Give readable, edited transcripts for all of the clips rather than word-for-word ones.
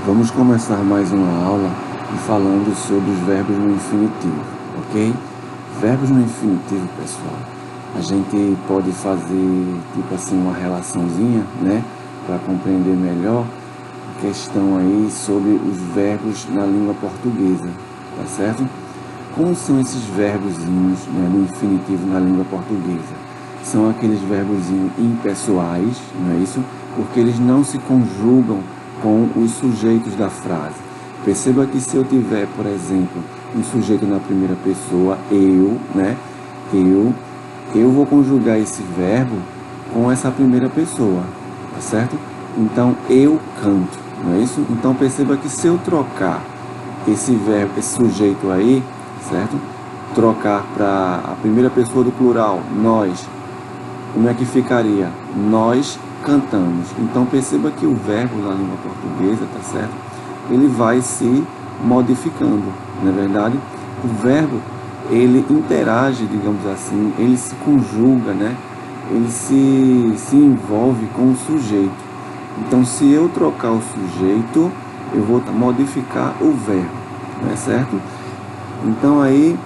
Vamos começar mais uma aula e falando sobre os verbos no infinitivo, ok? Verbos no infinitivo, pessoal, a gente pode fazer tipo assim uma relaçãozinha, né? Para compreender melhor a questão aí sobre os verbos na língua portuguesa, tá certo? Como são esses verbozinhos, né, no infinitivo na língua portuguesa? São aqueles verbozinhos impessoais, não é isso? Porque eles não se conjugam com os sujeitos da frase. Perceba que se eu tiver, por exemplo, um sujeito na primeira pessoa, eu, né? Eu vou conjugar esse verbo com essa primeira pessoa, tá certo? Então, eu canto, não é isso? Então, perceba que se eu trocar esse verbo, esse sujeito aí, certo? Trocar para a primeira pessoa do plural, nós, como é que ficaria? Nós cantamos. Então perceba que o verbo na língua portuguesa, tá certo? Ele vai se modificando, não é verdade? O verbo, ele interage, digamos assim, ele se conjuga, né? Ele se envolve com o sujeito. Então, se eu trocar o sujeito, eu vou modificar o verbo, não é certo? Então, aí,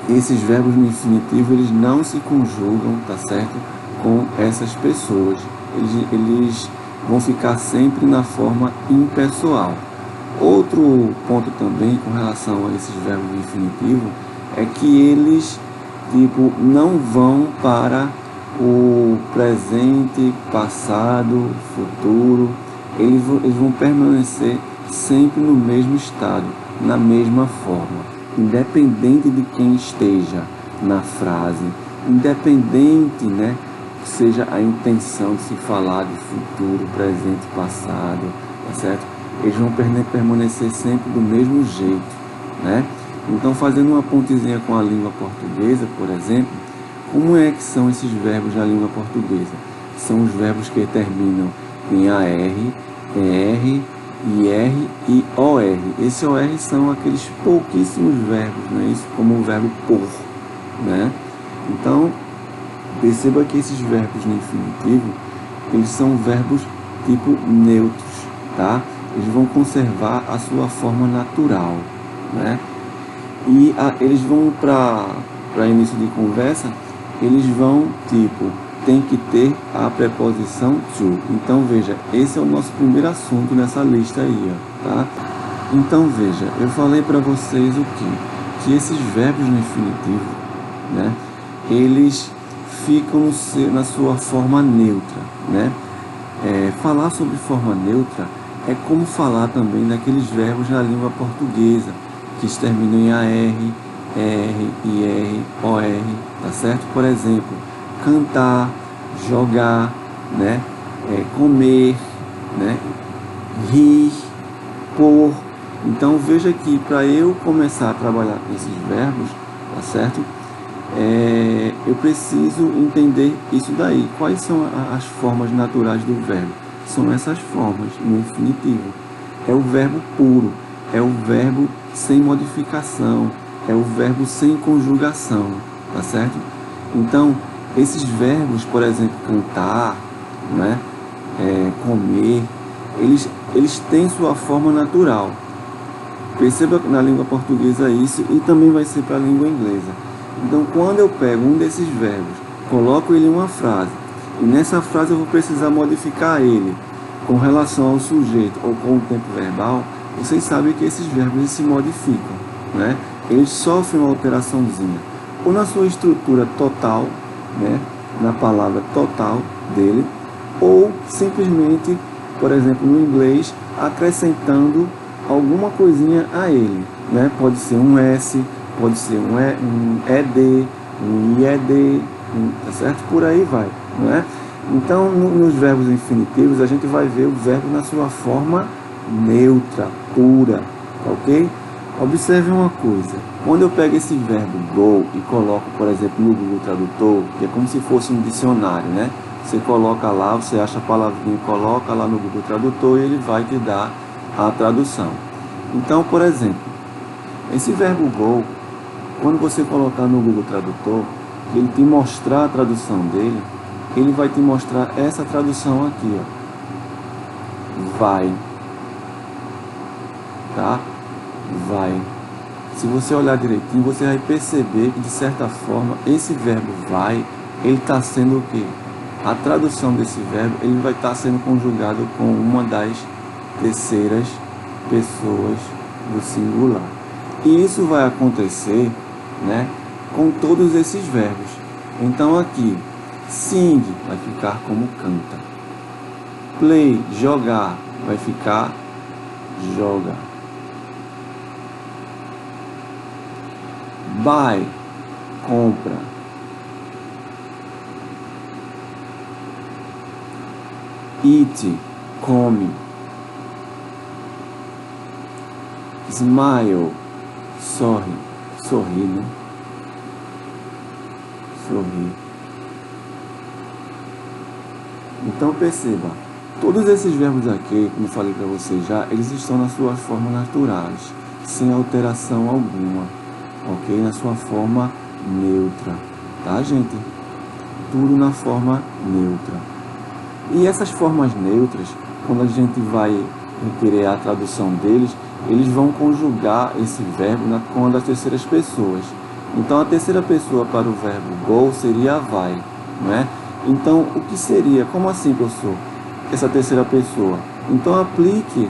esses verbos no infinitivo, eles não se conjugam, tá certo? Com essas pessoas. Eles vão ficar sempre na forma impessoal. Outro ponto também com relação a esses verbos no infinitivo é que eles tipo, não vão para o presente, passado, futuro. Eles vão permanecer sempre no mesmo estado, na mesma forma. Independente de quem esteja na frase, independente, né, seja a intenção de se falar de futuro, presente, passado, tá certo? Eles vão permanecer sempre do mesmo jeito, né? Então, fazendo uma pontezinha com a língua portuguesa, por exemplo, como é que são esses verbos na língua portuguesa? São os verbos que terminam em AR, ER, IR e OR. Esse OR são aqueles pouquíssimos verbos, não é isso? Como o verbo por, né? Então, perceba que esses verbos no infinitivo, eles são verbos tipo neutros, tá? Eles vão conservar a sua forma natural, né? E eles vão para início de conversa, eles vão tipo, tem que ter a preposição to. Então veja, esse é o nosso primeiro assunto nessa lista aí, ó, tá? Então veja, eu falei para vocês o quê? Que esses verbos no infinitivo, né? Eles ficam na sua forma neutra, né? Falar sobre forma neutra é como falar também daqueles verbos na língua portuguesa que terminam em AR, ER, IR, OR, tá certo? Por exemplo, cantar, jogar, né? Comer, né? Rir, pôr. Então veja que para eu começar a trabalhar com esses verbos, tá certo? Eu preciso entender isso daí. Quais são as formas naturais do verbo? São essas formas no infinitivo. É o verbo puro, é o verbo sem modificação, é o verbo sem conjugação, tá certo? Então, esses verbos, por exemplo, cantar, né? Comer, eles têm sua forma natural. Perceba na língua portuguesa isso e também vai ser para a língua inglesa. Então, quando eu pego um desses verbos, coloco ele em uma frase, e nessa frase eu vou precisar modificar ele com relação ao sujeito ou com o tempo verbal, vocês sabem que esses verbos se modificam, né? Eles sofrem uma alteraçãozinha, ou na sua estrutura total, né? Na palavra total dele, ou simplesmente, por exemplo, no inglês, acrescentando alguma coisinha a ele, né? Pode ser um S, pode ser um ED, um IED, tá certo? Por aí vai, não é? Então, nos verbos infinitivos, a gente vai ver o verbo na sua forma neutra, pura, ok? Observe uma coisa, quando eu pego esse verbo go e coloco, por exemplo, no Google Tradutor, que é como se fosse um dicionário, né? Você coloca lá, você acha a palavrinha, coloca lá no Google Tradutor e ele vai te dar a tradução. Então, por exemplo, esse verbo go, quando você colocar no Google Tradutor, ele te mostrar a tradução dele, ele vai te mostrar essa tradução aqui, ó. Vai. tá? Vai. Se você olhar direitinho, você vai perceber que, de certa forma, esse verbo vai, ele está sendo o quê? A tradução desse verbo, ele vai estar sendo conjugado com uma das terceiras pessoas do singular. E isso vai acontecer, né, com todos esses verbos. Então aqui, sing vai ficar como canta. Play, jogar, vai ficar joga. Buy, compra. Eat, come. Smile, sorri. Sorri, né? Sorri. Então perceba, todos esses verbos aqui, como eu falei para vocês já, eles estão nas suas formas naturais, sem alteração alguma, ok? Na sua forma neutra, tá, gente? Tudo na forma neutra. E essas formas neutras, quando a gente vai requerer a tradução deles, eles vão conjugar esse verbo com uma das terceiras pessoas. Então a terceira pessoa para o verbo go seria vai, né? Então o que seria? Como assim, professor? Essa terceira pessoa. Então aplique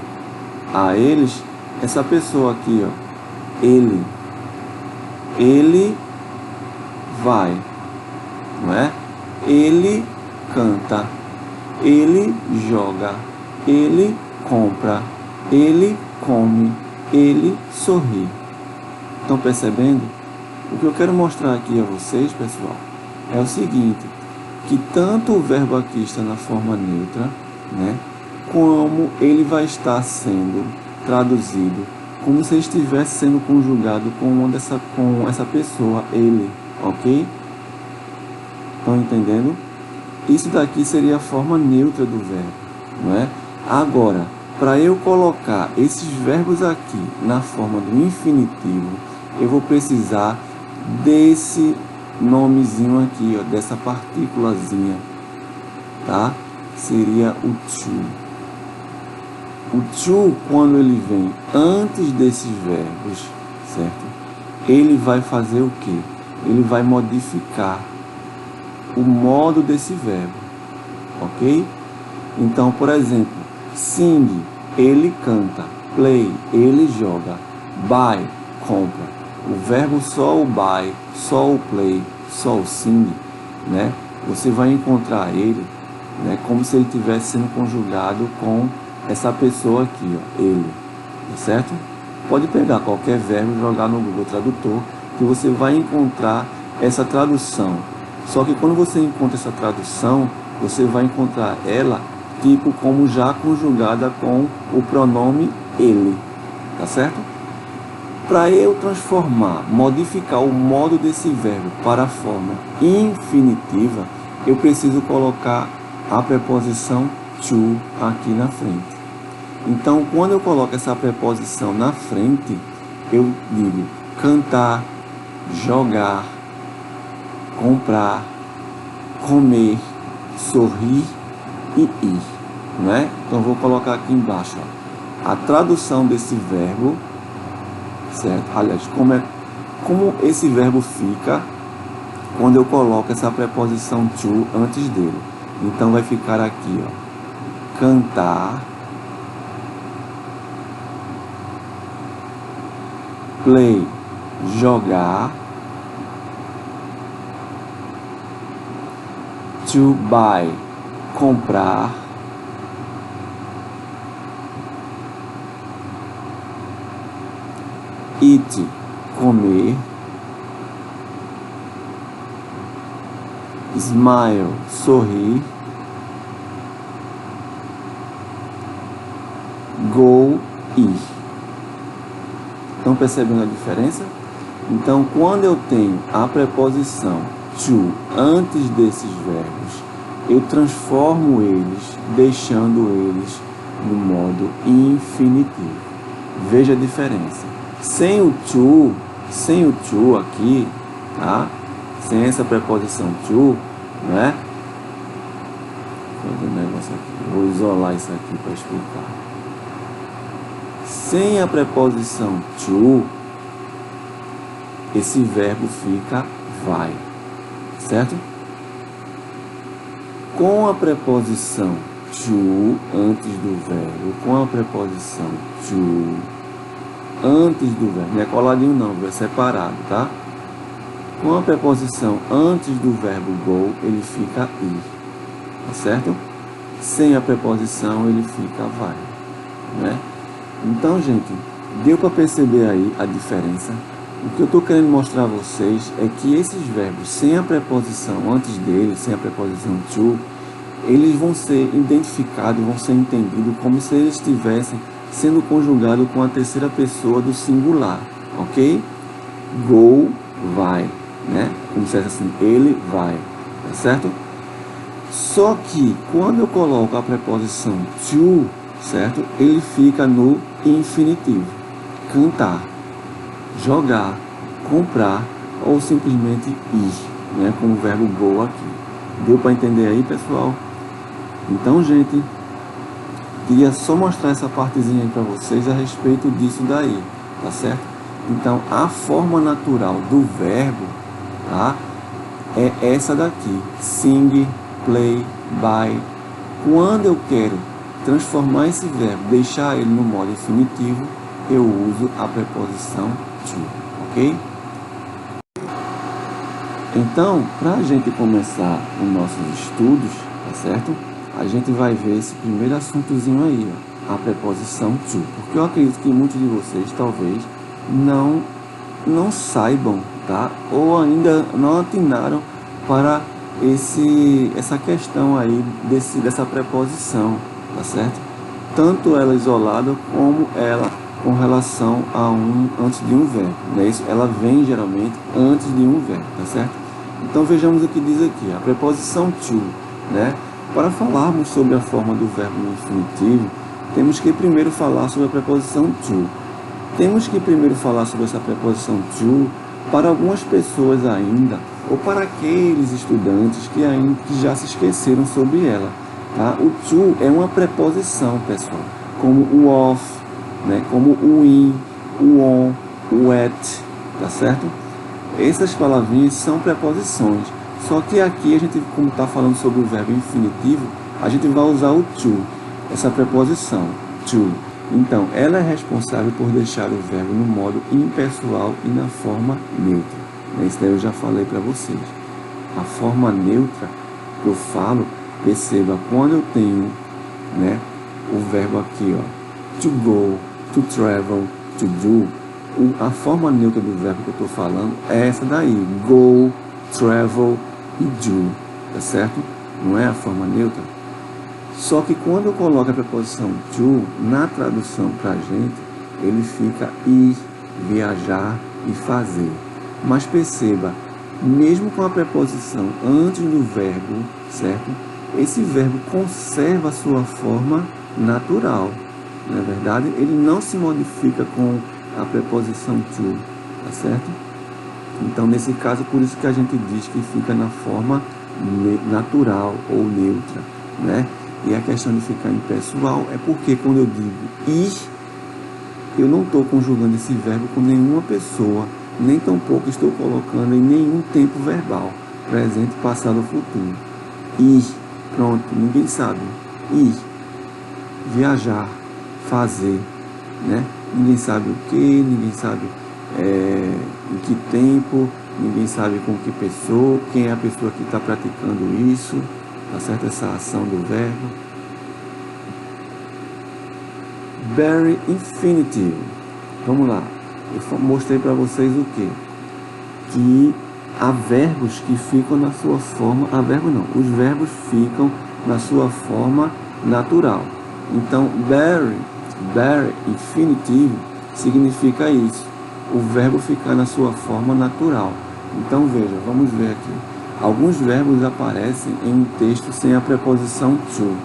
a eles essa pessoa aqui, ó. Ele. Ele vai, não é? Ele canta. Ele joga. Ele compra. Ele come. Ele sorri. Estão percebendo? O que eu quero mostrar aqui a vocês, pessoal, é o seguinte, que tanto o verbo aqui está na forma neutra, né, como ele vai estar sendo traduzido como se estivesse sendo conjugado com essa pessoa, ele, ok? Estão entendendo? Isso daqui seria a forma neutra do verbo, não é? Agora, para eu colocar esses verbos aqui na forma do infinitivo, eu vou precisar desse nomezinho aqui, ó, dessa partículazinha, tá? Seria o to. O to, quando ele vem antes desses verbos, certo? Ele vai fazer o quê? Ele vai modificar o modo desse verbo, ok? Então, por exemplo, sing, ele canta. Play, ele joga. Buy, compra. O verbo só o buy, só o play, só o sing, né? Você vai encontrar ele, né, como se ele estivesse sendo conjugado com essa pessoa aqui, ó, ele, tá certo? Pode pegar qualquer verbo e jogar no Google Tradutor, que você vai encontrar essa tradução. Só que quando você encontra essa tradução, você vai encontrar ela tipo como já conjugada com o pronome ele, tá certo? Para eu transformar, modificar o modo desse verbo para a forma infinitiva, eu preciso colocar a preposição to aqui na frente. Então, quando eu coloco essa preposição na frente, eu digo cantar, jogar, comprar, comer, sorrir e ir, né? Então, eu vou colocar aqui embaixo, ó, a tradução desse verbo, certo? Aliás, como esse verbo fica quando eu coloco essa preposição to antes dele. Então, vai ficar aqui, ó, cantar, play, jogar, to buy, comprar, eat, comer, smile, sorrir, go, ir. Estão percebendo a diferença? Então, quando eu tenho a preposição to antes desses verbos, eu transformo eles, deixando eles no modo infinitivo. Veja a diferença. Sem o to aqui, tá? Sem essa preposição to, né? Vou fazer um negócio aqui. Vou isolar isso aqui para explicar. Sem a preposição to, esse verbo fica vai, certo? Com a preposição to antes do verbo, com a preposição to antes do verbo, não é coladinho não, é separado, tá? Com a preposição antes do verbo go, ele fica ir, tá certo? Sem a preposição, ele fica vai, né? Então, gente, deu para perceber aí a diferença? O que eu estou querendo mostrar a vocês é que esses verbos sem a preposição antes dele, sem a preposição to, eles vão ser identificados, vão ser entendidos como se eles estivessem sendo conjugados com a terceira pessoa do singular, ok? Go, vai, né? Como se fosse assim, ele vai, tá certo? Só que quando eu coloco a preposição to, certo? Ele fica no infinitivo. Cantar, jogar, comprar ou simplesmente ir, né? Com o verbo go aqui. Deu para entender aí, pessoal? Então, gente, queria só mostrar essa partezinha aí para vocês a respeito disso daí, tá certo? Então, a forma natural do verbo, tá? É essa daqui, sing, play, buy. Quando eu quero transformar esse verbo, deixar ele no modo infinitivo, eu uso a preposição to, ok? Então, para a gente começar os nossos estudos, tá certo? A gente vai ver esse primeiro assuntozinho aí, ó, a preposição to, porque eu acredito que muitos de vocês talvez não saibam, tá? Ou ainda não atinaram para essa questão aí dessa preposição, tá certo? Tanto ela isolada como ela com relação a antes de um verbo, né? Isso, ela vem geralmente antes de um verbo, tá certo? Então vejamos o que diz aqui, a preposição to, né? Para falarmos sobre a forma do verbo no infinitivo, temos que primeiro falar sobre a preposição to. Temos que primeiro falar sobre essa preposição to para algumas pessoas ainda, ou para aqueles estudantes que já se esqueceram sobre ela. Tá? O to é uma preposição, pessoal, como o of, né? Como o in, o on, o at, tá certo? Essas palavrinhas são preposições. Só que aqui a gente, como está falando sobre o verbo infinitivo, a gente vai usar o to, essa preposição, to. Então, ela é responsável por deixar o verbo no modo impessoal e na forma neutra. Isso daí eu já falei para vocês. A forma neutra que eu falo, perceba, quando eu tenho, né, o verbo aqui, ó, to go, to travel, to do, a forma neutra do verbo que eu estou falando é essa daí, go, travel e do, tá certo? Não é a forma neutra? Só que quando eu coloco a preposição to, na tradução para a gente, ele fica ir, viajar e fazer. Mas perceba, mesmo com a preposição antes do verbo, certo? Esse verbo conserva a sua forma natural. Na verdade, ele não se modifica com a preposição to, tá certo? Então, nesse caso, por isso que a gente diz que fica na forma natural ou neutra, né? E a questão de ficar impessoal é porque quando eu digo ir, eu não estou conjugando esse verbo com nenhuma pessoa, nem tampouco estou colocando em nenhum tempo verbal, presente, passado ou futuro. Ir, pronto, ninguém sabe. Ir, viajar, fazer, né? Ninguém sabe o que, ninguém sabe em que tempo, ninguém sabe com que pessoa, quem é a pessoa que está praticando isso, tá certo? Essa ação do verbo. Very infinitive. Vamos lá. Eu mostrei para vocês o quê? Que há verbos que ficam na sua forma... Os verbos ficam na sua forma natural. Então, very infinitive significa isso. O verbo ficar na sua forma natural. Então, veja, vamos ver aqui. Alguns verbos aparecem em um texto sem a preposição to.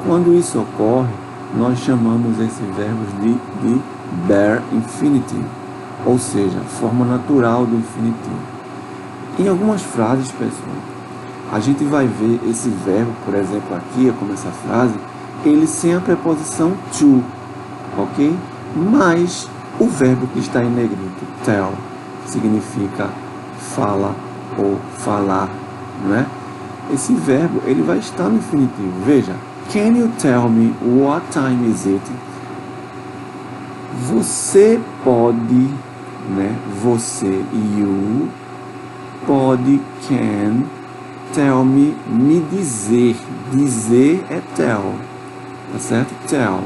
Quando isso ocorre, nós chamamos esses verbos de bare infinitive, ou seja, forma natural do infinitivo. Em algumas frases, pessoal, a gente vai ver esse verbo, por exemplo, aqui, como essa frase, ele sem a preposição to, ok? mais o verbo que está em negrito, tell, significa fala ou falar, né? Esse verbo, ele vai estar no infinitivo. Veja, can you tell me what time is it? Você pode, né? Você, you, pode, can, tell me dizer. Dizer é tell, tá certo? Tell.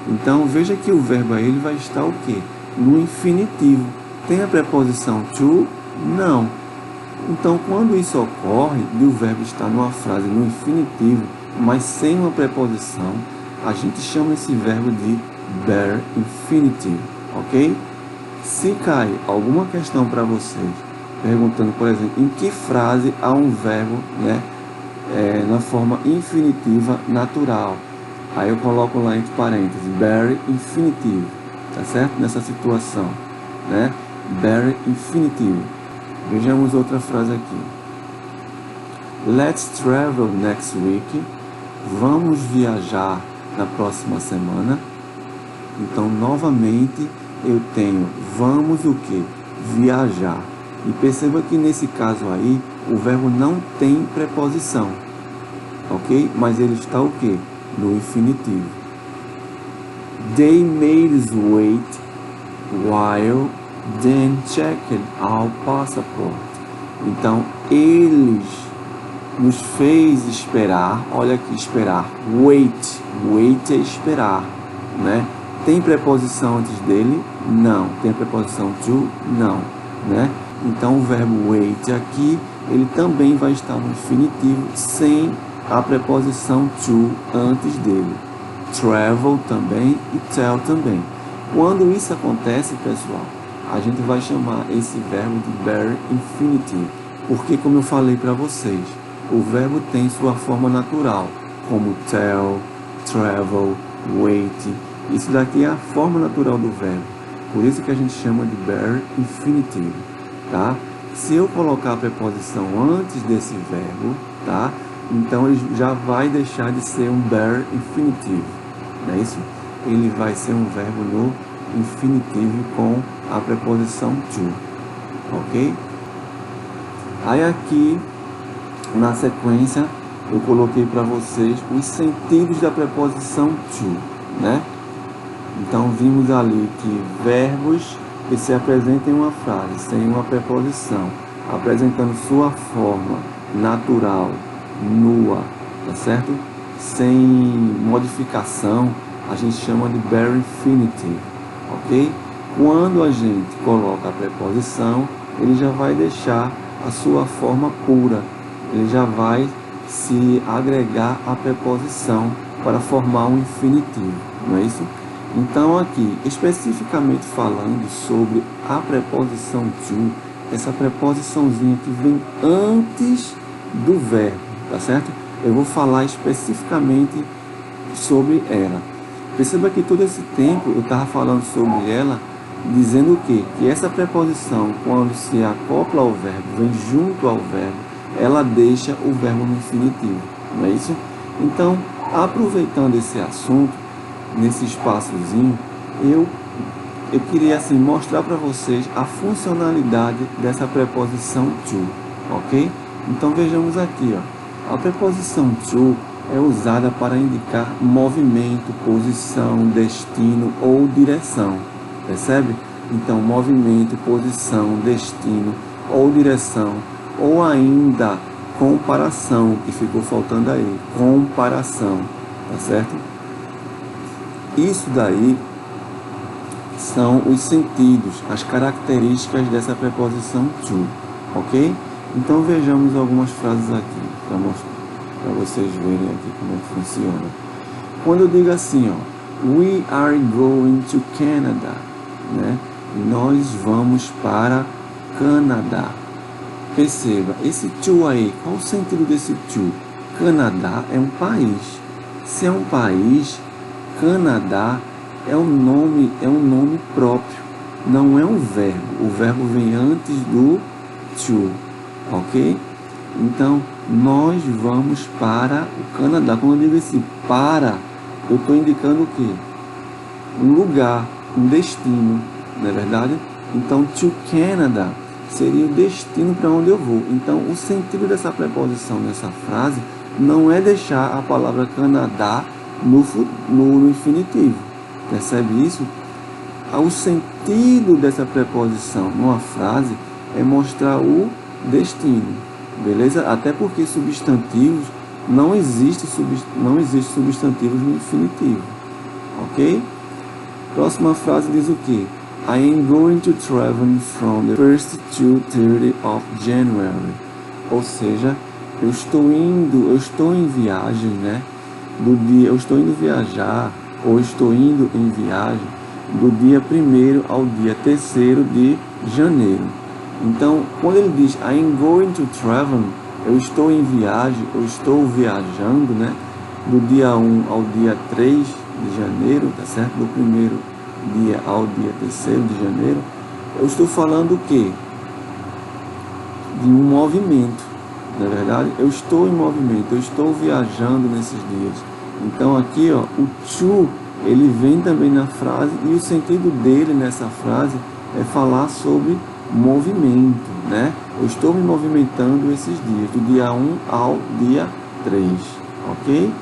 Então, veja que o verbo aí, ele vai estar o quê? No infinitivo. Tem a preposição to? Não. Então, quando isso ocorre, e o verbo está numa frase no infinitivo, mas sem uma preposição, a gente chama esse verbo de bare infinitive, ok? Se cai alguma questão para vocês, perguntando, por exemplo, em que frase há um verbo, né, na forma infinitiva natural, aí eu coloco lá entre parênteses, bare infinitive, tá certo? Nessa situação, né? Bare infinitive. Vejamos outra frase aqui. Let's travel next week. Vamos viajar na próxima semana. Então, novamente, eu tenho vamos o quê? Viajar. E perceba que nesse caso aí, o verbo não tem preposição. Ok? Mas ele está o quê? No infinitivo. They made us wait while then checked our passport. Então, eles nos fez esperar. Olha aqui, esperar. Wait. Wait é esperar, né? Tem preposição antes dele? Não. Tem preposição to? Não, né? Então, o verbo wait aqui, ele também vai estar no infinitivo sem a preposição to antes dele. Travel também e tell também. Quando isso acontece, pessoal, a gente vai chamar esse verbo de bare infinitive, porque, como eu falei para vocês, o verbo tem sua forma natural, como tell, travel, wait. Isso daqui é a forma natural do verbo, por isso que a gente chama de bare infinitive, tá? Se eu colocar a preposição antes desse verbo, tá? Então ele já vai deixar de ser um bare infinitive, não é isso? Ele vai ser um verbo no infinitivo com a preposição to, ok? Aí aqui, na sequência, eu coloquei para vocês os sentidos da preposição to, né? Então, vimos ali que verbos que se apresentem em uma frase sem uma preposição, apresentando sua forma natural, nua, tá certo? Sem modificação, a gente chama de bare infinitive, ok? Quando a gente coloca a preposição, ele já vai deixar a sua forma pura, ele já vai se agregar à preposição para formar um infinitivo, não é isso? Então aqui, especificamente falando sobre a preposição to, essa preposiçãozinha que vem antes do verbo, tá certo? Eu vou falar especificamente sobre ela. Perceba que todo esse tempo eu estava falando sobre ela, dizendo o quê? Que essa preposição, quando se acopla ao verbo, vem junto ao verbo, ela deixa o verbo no infinitivo, não é isso? Então, aproveitando esse assunto, nesse espaçozinho, eu queria assim mostrar para vocês a funcionalidade dessa preposição to, ok? Então vejamos aqui, ó. A preposição to é usada para indicar movimento, posição, destino ou direção, percebe? Então, movimento, posição, destino ou direção, ou ainda comparação, que ficou faltando aí, comparação, tá certo? Isso daí são os sentidos, as características dessa preposição to, ok? Então vejamos algumas frases aqui, para vocês verem aqui como é que funciona. Quando eu digo assim, ó, we are going to Canada, né? Nós vamos para Canadá. Perceba, esse to aí, qual o sentido desse to? Canadá é um país. Se é um país, Canadá é um nome próprio, não é um verbo. O verbo vem antes do to, ok? Então, nós vamos para o Canadá. Quando eu digo assim, para, eu estou indicando o quê? Um lugar. um destino, não é verdade? Então, to Canada seria o destino para onde eu vou. Então, o sentido dessa preposição nessa frase não é deixar a palavra Canadá no infinitivo. Percebe isso? O sentido dessa preposição numa frase é mostrar o destino, beleza? Até porque substantivos não existe substantivos no infinitivo, ok? Próxima frase diz o quê? I am going to travel from the 1st to 30th of January. Ou seja, eu estou em viagem, né? Eu estou indo viajar, ou estou indo em viagem do dia 1º ao dia 3º de janeiro. Então, quando ele diz I am going to travel, eu estou em viagem, eu estou viajando, né? Do dia 1 ao dia 3 de janeiro, tá certo? Do primeiro dia ao dia 3º de janeiro, eu estou falando o quê? De um movimento, não é verdade? Eu estou em movimento, eu estou viajando nesses dias. Então aqui, ó, o to, ele vem também na frase, e o sentido dele nessa frase é falar sobre movimento, né? Eu estou me movimentando esses dias, do dia 1 ao dia 3, ok?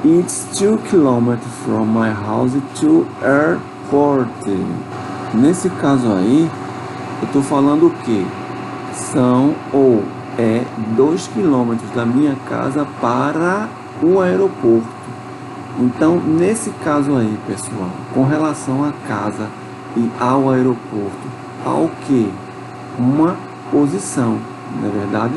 It's 2 km from my house to airport. Nesse caso aí, eu estou falando o quê? São ou é 2 km da minha casa para o aeroporto. Então, nesse caso aí, pessoal, com relação à casa e ao aeroporto, há o quê? Uma posição, não é verdade?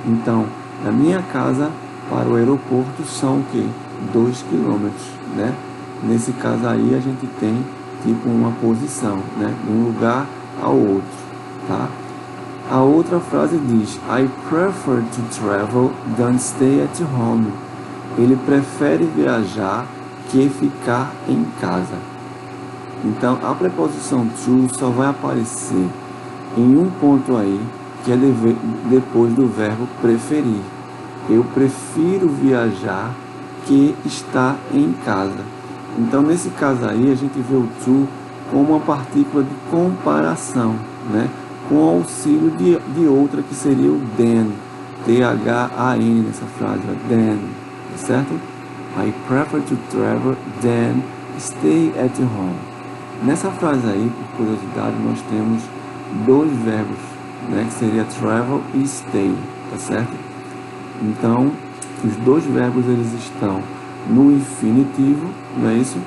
Então, da minha casa para o aeroporto são o quê? 2 quilômetros, né? Nesse caso aí a gente tem tipo uma posição, né? De um lugar ao outro, tá? A outra frase diz I prefer to travel than stay at home. Ele prefere viajar que ficar em casa. Então a preposição to só vai aparecer em um ponto aí, que é depois do verbo preferir. Eu prefiro viajar que estar em casa. Então, nesse caso aí, a gente vê o to como uma partícula de comparação, né? Com o auxílio de outra que seria o than, T-H-A-N nessa frase, than, tá certo? I prefer to travel than stay at home. Nessa frase aí, por curiosidade, nós temos dois verbos, né? Que seria travel e stay, tá certo? Então, os dois verbos eles estão no infinitivo, não é isso?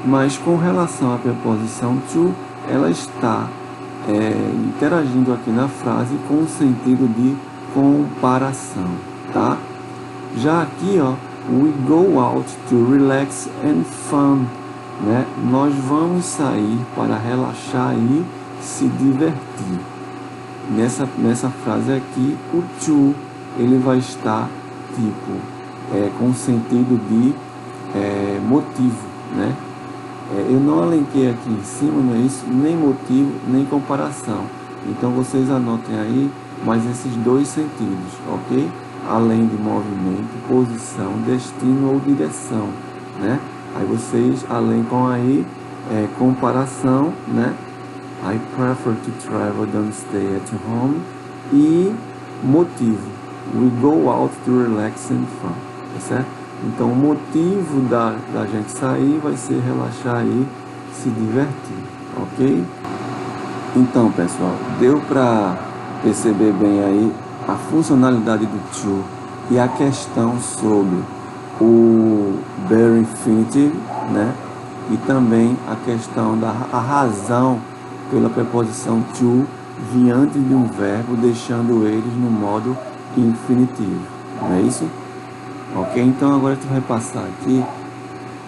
Mas com relação à preposição to, ela está interagindo aqui na frase com o sentido de comparação, tá? Já aqui, ó, we go out to relax and fun, né? Nós vamos sair para relaxar e se divertir. Nessa frase aqui, o to ele vai estar com sentido de motivo, né? Eu não alenquei aqui em cima, não é isso? Nem motivo, nem comparação. Então vocês anotem aí mais esses dois sentidos, ok? Além de movimento, posição, destino ou direção, né? Aí vocês alencam aí comparação, né? I prefer to travel than stay at home. E motivo. We go out to relax and fun, tá certo? Então o motivo da gente sair vai ser relaxar e se divertir, ok? Então pessoal, deu para perceber bem aí a funcionalidade do to e a questão sobre o bare infinitive, né? E também a questão a razão pela preposição to vir antes de um verbo, deixando eles no modo infinitivo, não é isso? Ok? Então agora tu vai passar aqui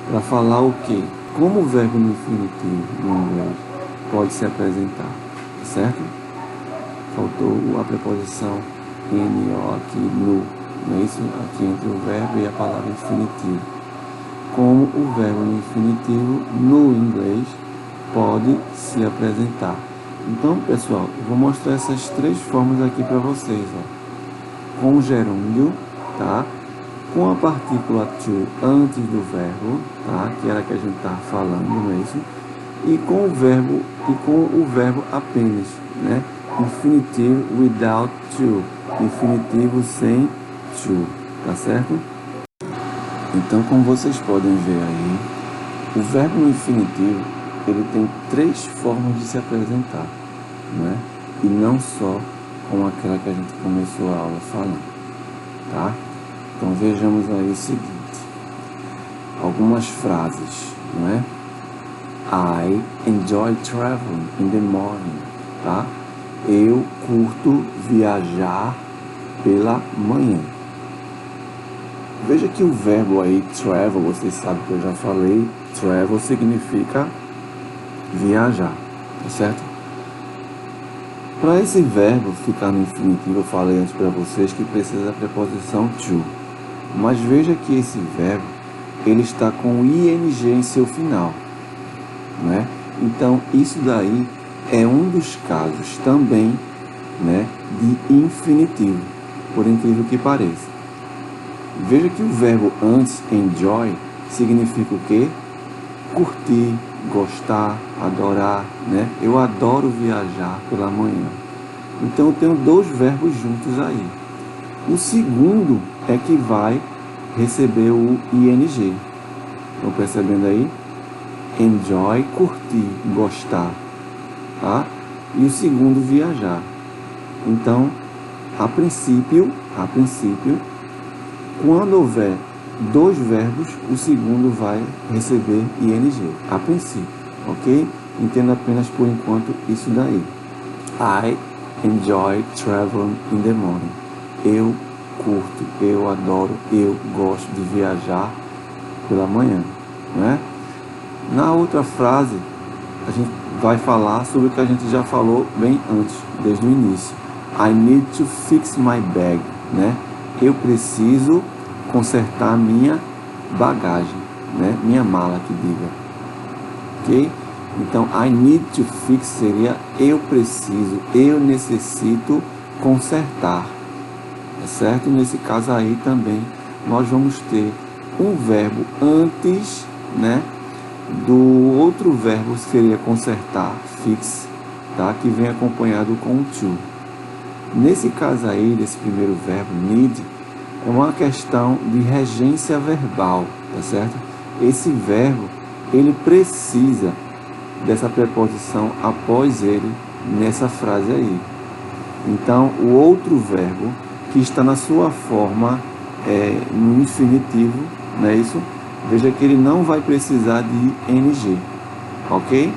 para falar o que? Como o verbo no infinitivo no inglês pode se apresentar, certo? Faltou a preposição NO aqui no, não é isso? Aqui entre o verbo e a palavra infinitivo. Como o verbo no infinitivo no inglês pode se apresentar. Então, pessoal, eu vou mostrar essas três formas aqui para vocês, ó. Com o gerúndio, tá? Com a partícula to antes do verbo, tá? Que era que a gente estava falando, não é isso? e com o verbo apenas, né? Infinitivo without to, infinitivo sem to, tá certo? Então, como vocês podem ver aí, o verbo no infinitivo, ele tem 3 formas de se apresentar, né? E não só como aquela que a gente começou a aula falando, tá? Então, vejamos aí o seguinte, algumas frases, não é? I enjoy traveling in the morning, tá? Eu curto viajar pela manhã. Veja que o verbo aí, travel, vocês sabem que eu já falei, travel significa viajar, tá certo? Para esse verbo ficar no infinitivo, eu falei antes para vocês que precisa da preposição to. Mas veja que esse verbo, ele está com ing em seu final, né? Então, isso daí é um dos casos também, né, de infinitivo, por incrível que pareça. Veja que o verbo antes, enjoy, significa o quê? Curtir, gostar, adorar, né? Eu adoro viajar pela manhã. Então, eu tenho 2 verbos juntos aí. O segundo é que vai receber o ing. Estão percebendo aí? Enjoy, curtir, gostar, tá? E o segundo, viajar. Então, a princípio, quando houver 2 verbos, o segundo vai receber ing, a princípio, ok? Entenda apenas por enquanto isso daí. I enjoy traveling in the morning. Eu curto, eu adoro, eu gosto de viajar pela manhã, né? Na outra frase, a gente vai falar sobre o que a gente já falou bem antes, desde o início. I need to fix my bag, né? Eu preciso consertar minha bagagem, né? Minha mala, que diga. Ok? Então, I need to fix seria eu preciso, eu necessito consertar. Tá certo? Nesse caso aí também, nós vamos ter um verbo antes, né? Do outro verbo seria consertar, fix, tá? Que vem acompanhado com o to. Nesse caso aí, desse primeiro verbo, need, é uma questão de regência verbal, tá certo? Esse verbo, ele precisa dessa preposição após ele nessa frase aí. Então, o outro verbo, que está na sua forma no infinitivo, não é isso? Veja que ele não vai precisar de ing, ok?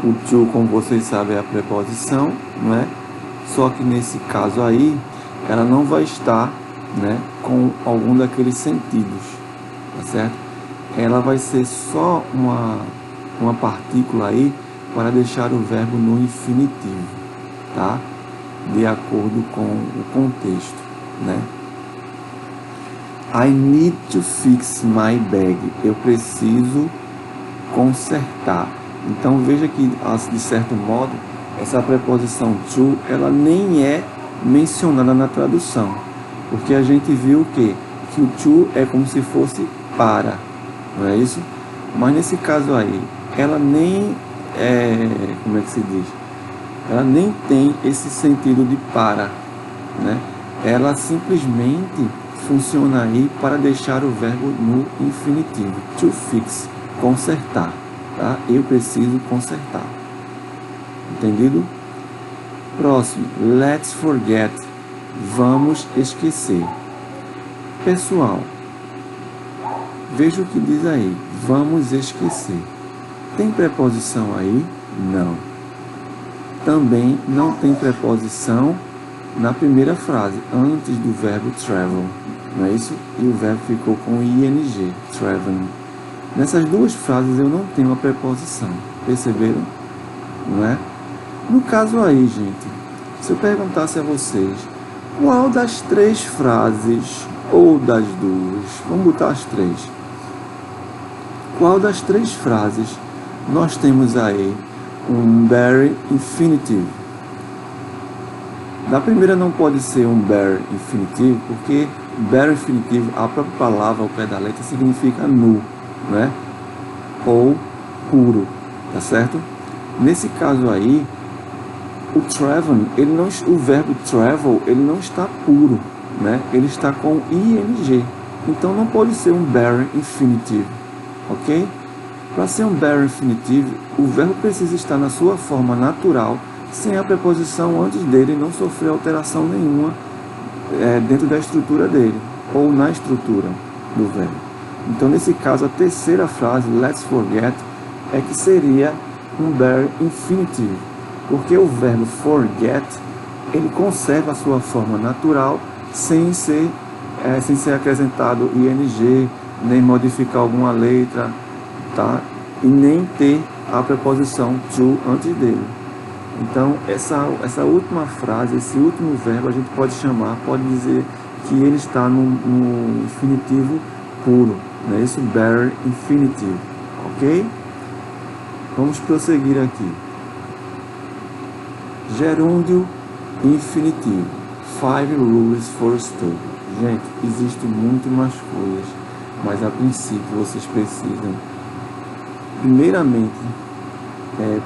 O to, como vocês sabem, é a preposição, não é? Só que nesse caso aí, ela não vai estar, né, com algum daqueles sentidos, tá certo? Ela vai ser só uma partícula aí para deixar o verbo no infinitivo, tá? De acordo com o contexto, né? I need to fix my bag. Eu preciso consertar. Então veja que, de certo modo, essa preposição to, ela nem é mencionada na tradução, porque a gente viu que o to é como se fosse para, não é isso? Mas nesse caso aí, ela nem como é que se diz? Ela nem tem esse sentido de para, né? Ela simplesmente funciona aí para deixar o verbo no infinitivo. To fix, consertar, tá? Eu preciso consertar. Entendido? Próximo, let's forget, vamos esquecer. Pessoal, veja o que diz aí, vamos esquecer. Tem preposição aí? Não. Também não tem preposição na primeira frase, antes do verbo travel, não é isso? E o verbo ficou com ing, traveling. Nessas 2 frases eu não tenho a preposição, perceberam? Não é? No caso aí, gente, se eu perguntasse a vocês, qual das 3 frases, ou das 2, vamos botar as 3, qual das 3 frases nós temos aí um very infinitive? Da primeira não pode ser um very infinitivo, porque very infinitivo, a própria palavra ao pé da letra significa nu, né? Ou puro, tá certo? Nesse caso aí, o travel, o verbo travel, ele não está puro, né? Ele está com ing. Então não pode ser um bare infinitive, ok? Para ser um bare infinitive, o verbo precisa estar na sua forma natural, sem a preposição antes dele não sofrer alteração nenhuma dentro da estrutura dele, ou na estrutura do verbo. Então, nesse caso, a terceira frase, let's forget, é que seria um bare infinitive, porque o verbo forget, ele conserva a sua forma natural, sem ser acrescentado ing, nem modificar alguma letra, tá? E nem ter a preposição to antes dele. Então, essa última frase, esse último verbo, a gente pode dizer que ele está no infinitivo puro, né? Isso, bare infinitive, ok? Vamos prosseguir aqui. Gerúndio infinitivo. 5 rules for study. Gente, existem muito mais coisas, mas a princípio vocês precisam, primeiramente,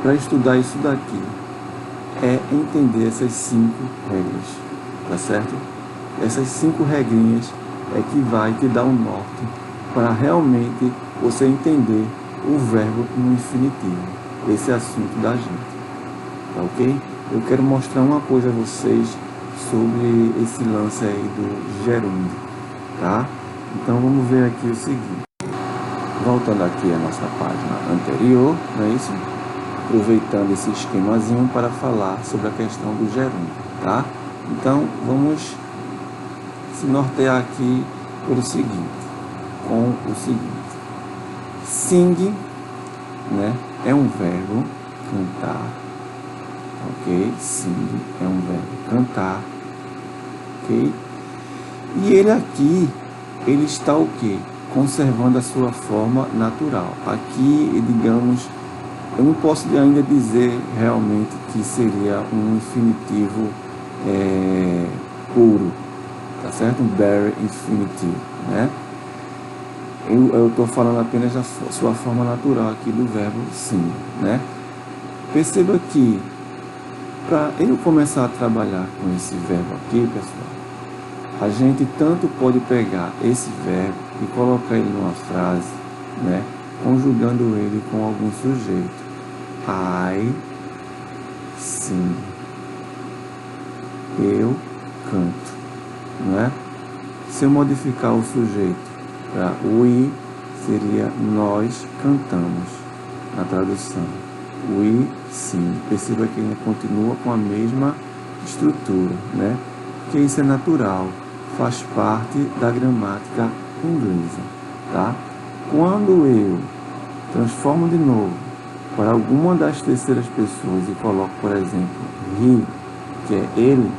para estudar isso daqui, entender essas 5 regras, tá certo? Essas 5 regrinhas é que vai te dar um norte para realmente você entender o verbo no infinitivo, esse assunto da gente, tá ok? Eu quero mostrar uma coisa a vocês sobre esse lance aí do gerúndio, tá? Então vamos ver aqui o seguinte. Voltando aqui à nossa página anterior, não é isso? Aproveitando esse esquemazinho para falar sobre a questão do gerúndio, tá? Então vamos se nortear aqui com o seguinte. Sing, né, é um verbo cantar, ok? Sing é um verbo cantar, ok? E ele aqui, ele está o quê? Conservando a sua forma natural. Aqui, digamos, eu não posso ainda dizer realmente que seria um infinitivo puro, tá certo? Um bare infinitive, né? Eu estou falando apenas da sua forma natural aqui do verbo sim, né? Perceba que para eu começar a trabalhar com esse verbo aqui, pessoal, a gente tanto pode pegar esse verbo e colocar ele numa frase, né? Conjugando ele com algum sujeito. I sing. Eu canto, não é? Se eu modificar o sujeito para we, seria nós cantamos, na tradução. We sing. Perceba que ele continua com a mesma estrutura, né? Porque isso é natural, faz parte da gramática inglesa, tá? Quando eu transformo de novo para alguma das terceiras pessoas e coloco, por exemplo, he, que é ele,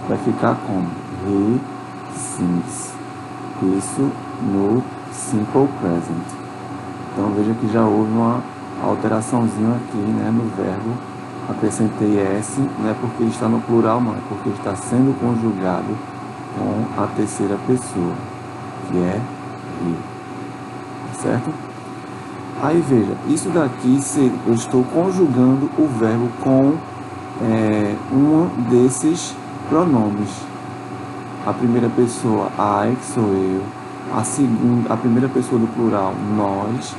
vai ficar como he sings. Isso no simple present. Então veja que já houve uma alteraçãozinha aqui, né, no verbo. Acrescentei s, não é porque ele está no plural, não, é porque ele está sendo conjugado com a terceira pessoa, que é he, certo? Aí veja, isso daqui eu estou conjugando o verbo com um desses pronomes. A primeira pessoa, I, que sou eu, a primeira pessoa do plural, nós,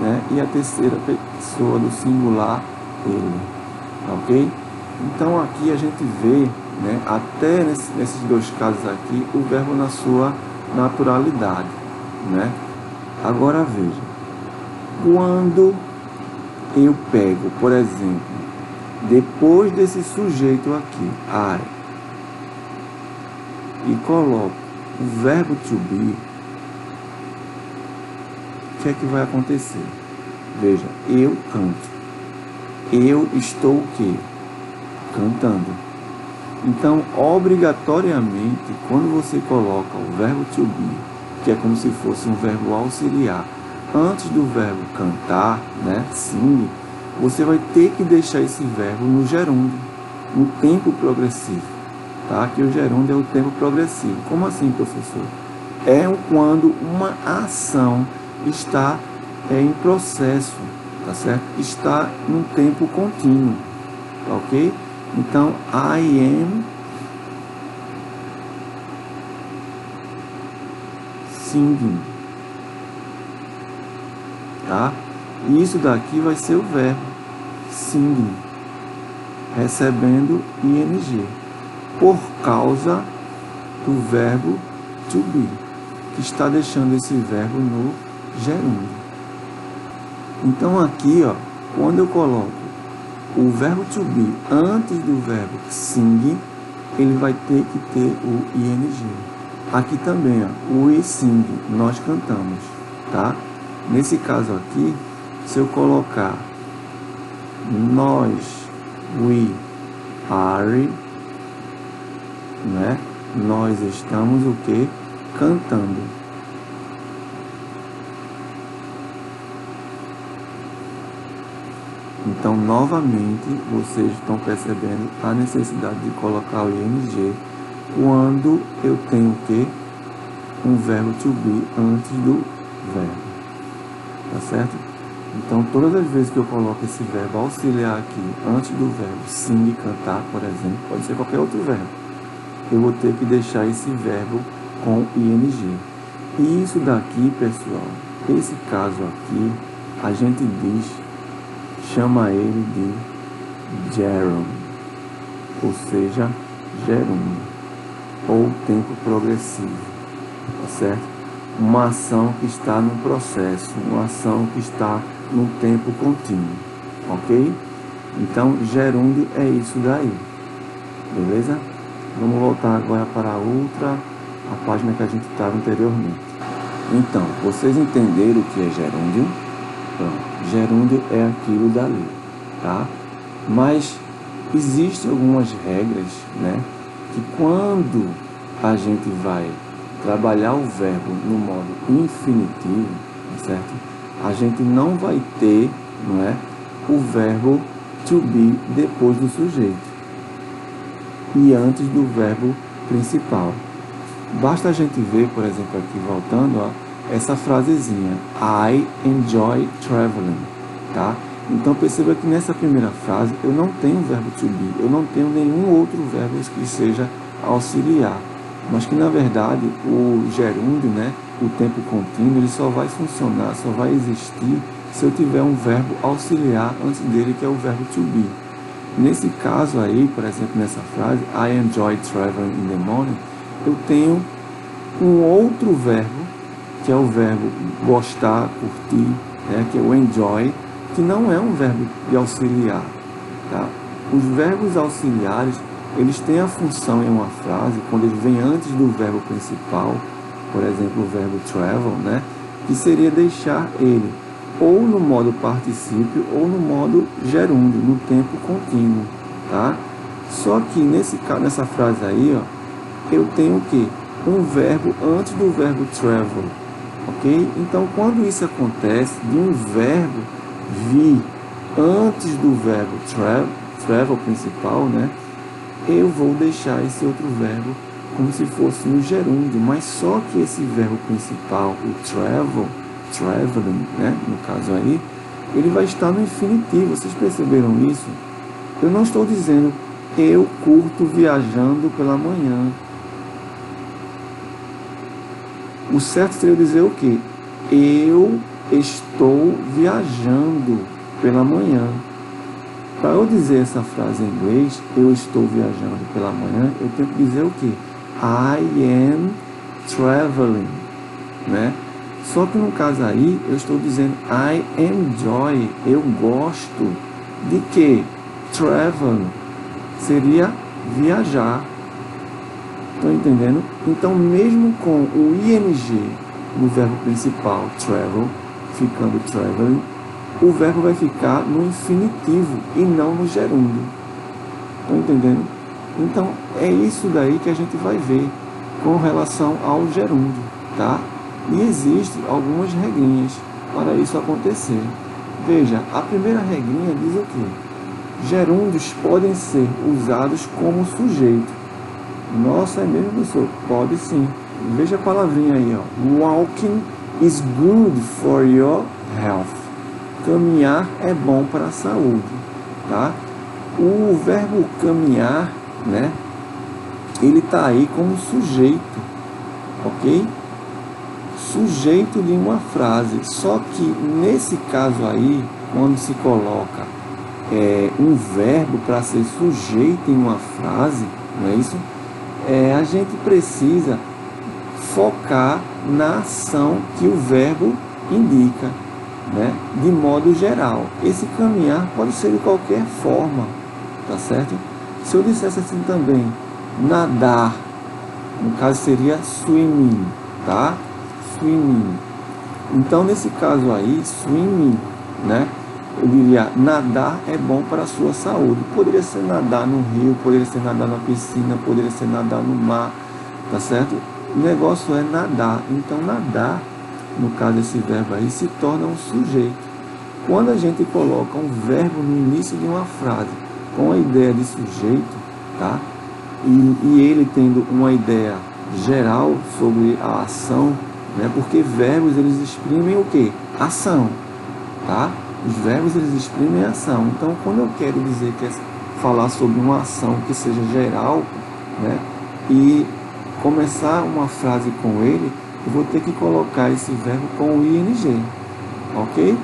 né? E a terceira pessoa do singular, ele, ok? Então aqui a gente vê, né, até nesses dois casos aqui, o verbo na sua naturalidade, né? Agora veja, quando eu pego, por exemplo, depois desse sujeito aqui, I, e coloco o verbo to be, o que é que vai acontecer? Veja, eu canto. Eu estou o quê? Cantando. Então, obrigatoriamente, quando você coloca o verbo to be, que é como se fosse um verbo auxiliar, antes do verbo cantar, né, sing, você vai ter que deixar esse verbo no gerúndio, no tempo progressivo. Tá? Que o gerúndio é o tempo progressivo. Como assim, professor? É quando uma ação está em processo, tá certo? Está num tempo contínuo, tá ok? Então, I am singing, tá? E isso daqui vai ser o verbo singing, recebendo ing, por causa do verbo to be, que está deixando esse verbo no gerúndio. Então aqui, ó, quando eu coloco o verbo to be antes do verbo sing, ele vai ter que ter o ing. Aqui também, ó, we sing, nós cantamos, tá? Nesse caso aqui, se eu colocar nós, we are, né? Nós estamos o quê? Cantando. Então, novamente, vocês estão percebendo a necessidade de colocar o ing quando eu tenho o quê? Um verbo to be antes do verbo. Tá certo? Então, todas as vezes que eu coloco esse verbo auxiliar aqui antes do verbo sing, cantar, por exemplo, pode ser qualquer outro verbo, eu vou ter que deixar esse verbo com ing. E isso daqui, pessoal, esse caso aqui, a gente chama ele de gerund, ou seja, gerúndio, ou tempo progressivo, tá certo? Uma ação que está no processo, uma ação que está num tempo contínuo, ok? Então, gerúndio é isso daí, beleza? Vamos voltar agora para a página que a gente estava anteriormente. Então, vocês entenderam o que é gerúndio? Pronto, gerúndio é aquilo dali, tá? Mas existem algumas regras, né? Que quando a gente vai trabalhar o verbo no modo infinitivo, certo? A gente não vai ter, não é, o verbo to be depois do sujeito e antes do verbo principal. Basta a gente ver, por exemplo, aqui voltando, ó, essa frasezinha, I enjoy traveling, tá? Então perceba que nessa primeira frase eu não tenho o verbo to be, eu não tenho nenhum outro verbo que seja auxiliar, mas que na verdade o gerúndio, né, o tempo contínuo, ele só vai funcionar, só vai existir se eu tiver um verbo auxiliar antes dele, que é o verbo to be. Nesse caso aí, por exemplo, nessa frase, I enjoy traveling in the morning, eu tenho um outro verbo, que é o verbo gostar, curtir, né, que é o enjoy, que não é um verbo de auxiliar, tá? Os verbos auxiliares, eles têm a função em uma frase, quando eles vêm antes do verbo principal, por exemplo, o verbo travel, né, que seria deixar ele ou no modo particípio ou no modo gerúndio, no tempo contínuo, tá? Só que nessa frase aí, ó, eu tenho o quê? Um verbo antes do verbo travel, ok? Então, quando isso acontece, de um verbo vir antes do verbo travel principal, né? Eu vou deixar esse outro verbo como se fosse no gerúndio, mas só que esse verbo principal, o traveling, né? No caso aí, ele vai estar no infinitivo. Vocês perceberam isso? Eu não estou dizendo eu curto viajando pela manhã. O certo seria dizer o quê? Eu estou viajando pela manhã. Para eu dizer essa frase em inglês, eu estou viajando pela manhã, eu tenho que dizer o quê? I am traveling, né? Só que no caso aí, eu estou dizendo I enjoy, eu gosto de quê? Travel seria viajar. Estão entendendo? Então, mesmo com o ing no verbo principal, travel, ficando traveling, o verbo vai ficar no infinitivo e não no gerúndio. Estão entendendo? Então, é isso daí que a gente vai ver com relação ao gerúndio, tá? E existem algumas regrinhas para isso acontecer. Veja, a primeira regrinha diz o quê? Gerúndios podem ser usados como sujeito. Nossa, é mesmo, professor? Pode sim. Veja a palavrinha aí, ó. Walking is good for your health. caminhar é bom para a saúde, tá? O verbo caminhar, né, ele está aí como sujeito, ok? Sujeito de uma frase, só que nesse caso aí, quando se coloca um verbo para ser sujeito em uma frase, não é isso? A gente precisa focar na ação que o verbo indica, né? De modo geral. Esse caminhar pode ser de qualquer forma, tá certo? Se eu dissesse assim também, nadar, no caso seria swimming, tá? Swimming. Então, nesse caso aí, swimming, né? Eu diria, nadar é bom para a sua saúde. Poderia ser nadar no rio, poderia ser nadar na piscina, poderia ser nadar no mar, tá certo? O negócio é nadar. Então, nadar, no caso desse verbo aí, se torna um sujeito. Quando a gente coloca um verbo no início de uma frase com a ideia de sujeito, tá? E ele tendo uma ideia geral sobre a ação, né? Porque verbos, eles exprimem o quê? Ação, tá? Os verbos, eles exprimem ação. Então, quando eu quero dizer que é falar sobre uma ação que seja geral, né? E começar uma frase com ele, eu vou ter que colocar esse verbo com o ing, ok?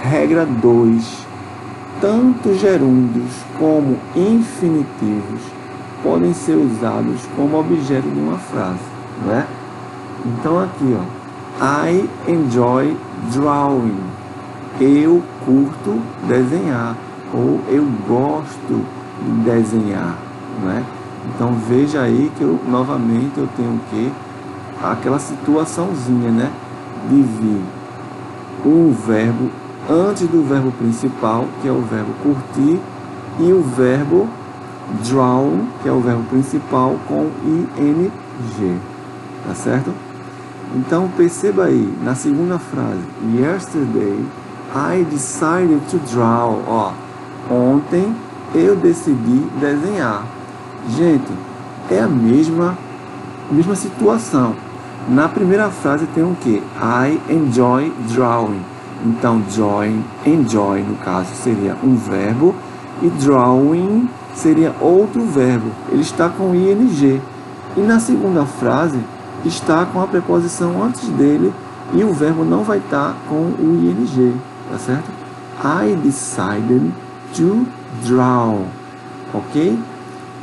Regra 2. Tanto gerúndios como infinitivos podem ser usados como objeto de uma frase, né? Então aqui, ó, I enjoy drawing. Eu curto desenhar, ou eu gosto de desenhar, né? Então veja aí que novamente eu tenho o quê? Aquela situaçãozinha, né? De vir um verbo antes do verbo principal, que é o verbo curtir, e o verbo drawing, que é o verbo principal, com ing, tá certo? Então perceba aí, na segunda frase, yesterday I decided to draw. Ó, ontem eu decidi desenhar. Gente, é a mesma situação. Na primeira frase tem o que? I enjoy drawing. Então, enjoy, no caso, seria um verbo, e drawing seria outro verbo. Ele está com ing. E na segunda frase, está com a preposição antes dele, e o verbo não vai estar com o ing, tá certo? I decided to draw, ok?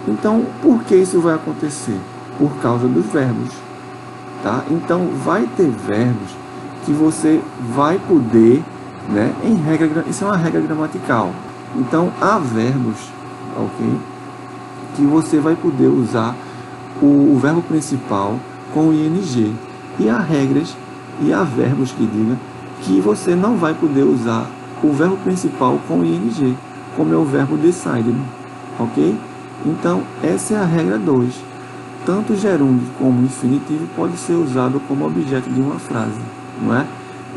Então, por que isso vai acontecer? Por causa dos verbos, tá? Então, vai ter verbos que você vai poder, né? Isso é uma regra gramatical. Então, há verbos, ok? Que você vai poder usar o verbo principal com o ing. E há regras e há verbos que digam que você não vai poder usar o verbo principal com ing, como é o verbo decided, ok? Então, essa é a regra 2. Tanto gerúndio como infinitivo pode ser usado como objeto de uma frase, não é?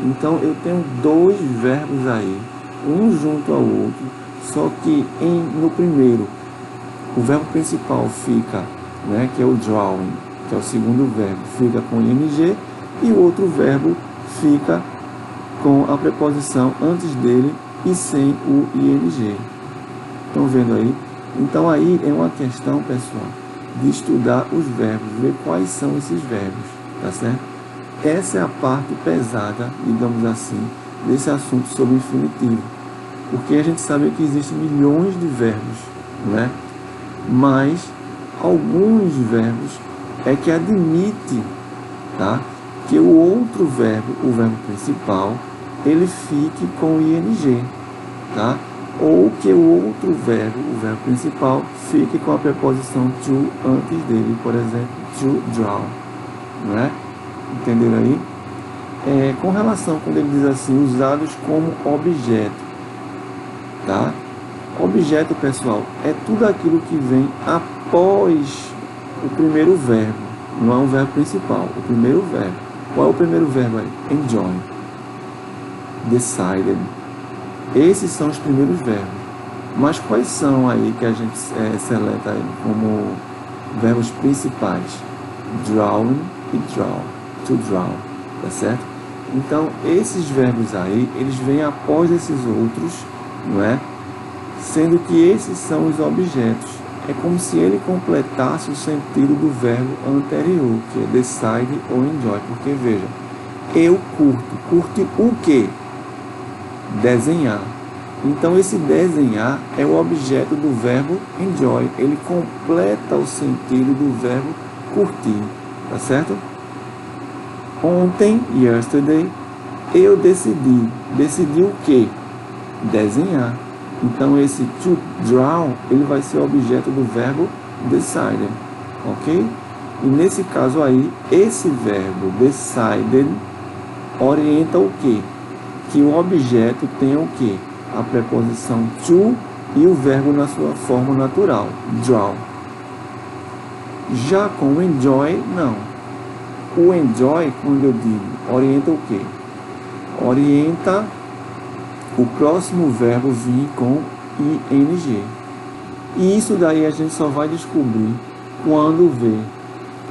Então, eu tenho dois verbos aí, um junto ao outro, só que no primeiro, o verbo principal fica, né, que é o drawing, que é o segundo verbo, fica com ing, e o outro verbo fica com a preposição antes dele e sem o ing. Estão vendo aí? Então aí é uma questão, pessoal, de estudar os verbos, ver quais são esses verbos, tá certo? Essa é a parte pesada, digamos assim, desse assunto sobre infinitivo, porque a gente sabe que existem milhões de verbos, né? Mas alguns verbos é que admite, tá, que o outro verbo, o verbo principal, ele fique com ing, tá? Ou que o outro verbo, o verbo principal, fique com a preposição to antes dele, por exemplo, to draw, não é? Entenderam aí? Com relação, quando ele diz assim, usados como objeto, tá? Objeto, pessoal, é tudo aquilo que vem após o primeiro verbo, não é um verbo principal, o primeiro verbo. Qual é o primeiro verbo aí? Enjoy, decided. Esses são os primeiros verbos. Mas quais são aí que a gente seleta aí como verbos principais? Drawing e draw. To draw, tá certo? Então, esses verbos aí, eles vêm após esses outros, não é? Sendo que esses são os objetos. É como se ele completasse o sentido do verbo anterior, que é decide ou enjoy. Porque, veja, eu curto. Curte o quê? Desenhar. Então, esse desenhar é o objeto do verbo enjoy. Ele completa o sentido do verbo curtir. Tá certo? Ontem, yesterday, eu decidi. Decidi o quê? Desenhar. Então, esse to draw, ele vai ser objeto do verbo decided, ok? E nesse caso aí, esse verbo decided orienta o quê? Que o objeto tenha o quê? A preposição to e o verbo na sua forma natural, draw. Já com o enjoy, não. O enjoy, quando eu digo, orienta o quê? Orienta o próximo verbo vir com ing. E isso daí a gente só vai descobrir quando ver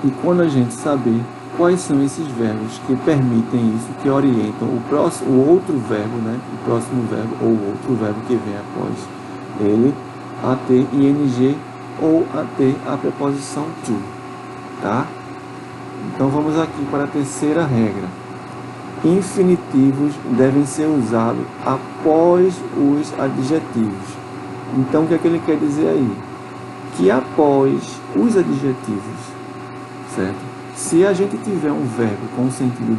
e quando a gente saber quais são esses verbos que permitem isso, que orientam o outro verbo, né? O próximo verbo ou o outro verbo que vem após ele a ter ing ou a ter a preposição to, tá? Então vamos aqui para a terceira regra. Infinitivos devem ser usados após os adjetivos. Então, o que é que ele quer dizer aí? Que após os adjetivos, certo? Se a gente tiver um verbo com sentido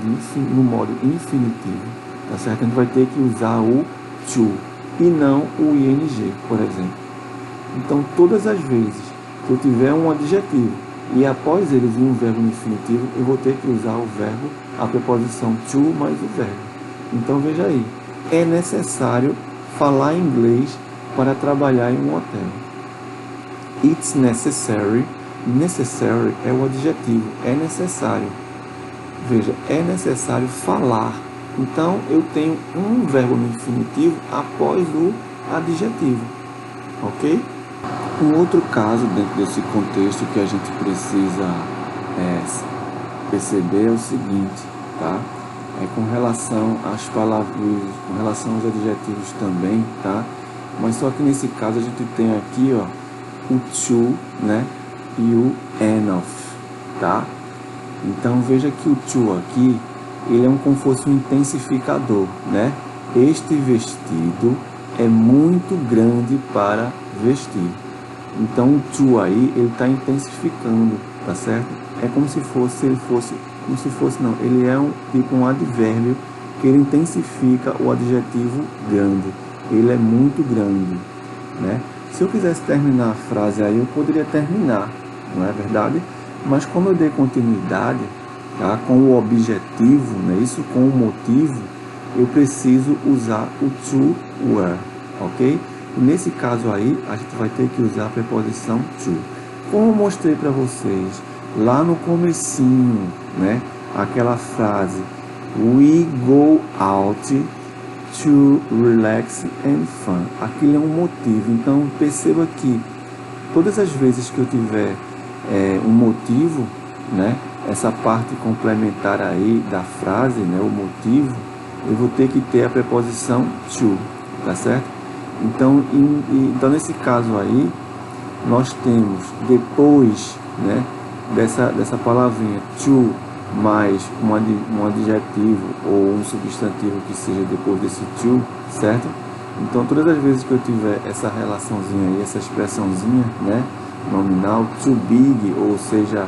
no modo infinitivo, tá certo? A gente vai ter que usar o to e não o ing, por exemplo. Então, todas as vezes que eu tiver um adjetivo e após ele vir um verbo no infinitivo, eu vou ter que usar o verbo, a preposição to mais o verbo. Então veja aí, é necessário falar inglês para trabalhar em um hotel. It's necessary. Necessary é o adjetivo, é necessário. Veja, é necessário falar. Então eu tenho um verbo no infinitivo após o adjetivo, ok? Um outro caso dentro desse contexto que a gente precisa perceber é o seguinte, tá? É com relação às palavras, com relação aos adjetivos também, tá? Mas só que nesse caso a gente tem aqui, ó, o to, né? E o enough, tá? Então veja que o to aqui, ele é como se fosse um intensificador, né? Este vestido é muito grande para vestir. Então o to aí, ele está intensificando, tá certo? É como se fosse, ele é um advérbio que ele intensifica o adjetivo grande. Ele é muito grande, né? Se eu quisesse terminar a frase aí, eu poderia terminar, não é verdade? Mas como eu dei continuidade, tá, com o objetivo, né, isso com o motivo, eu preciso usar o to were, ok? E nesse caso aí, a gente vai ter que usar a preposição to. Como eu mostrei para vocês lá no comecinho, né, aquela frase we go out to relax and fun. Aquilo é um motivo. Então perceba que todas as vezes que eu tiver um motivo, né, essa parte complementar aí da frase, né, o motivo, eu vou ter que ter a preposição to, tá certo? Então, então nesse caso aí, nós temos depois, né, dessa palavrinha to mais um adjetivo ou um substantivo que seja depois desse to, certo? Então todas as vezes que eu tiver essa relaçãozinha aí, essa expressãozinha, né, nominal, too big, ou seja,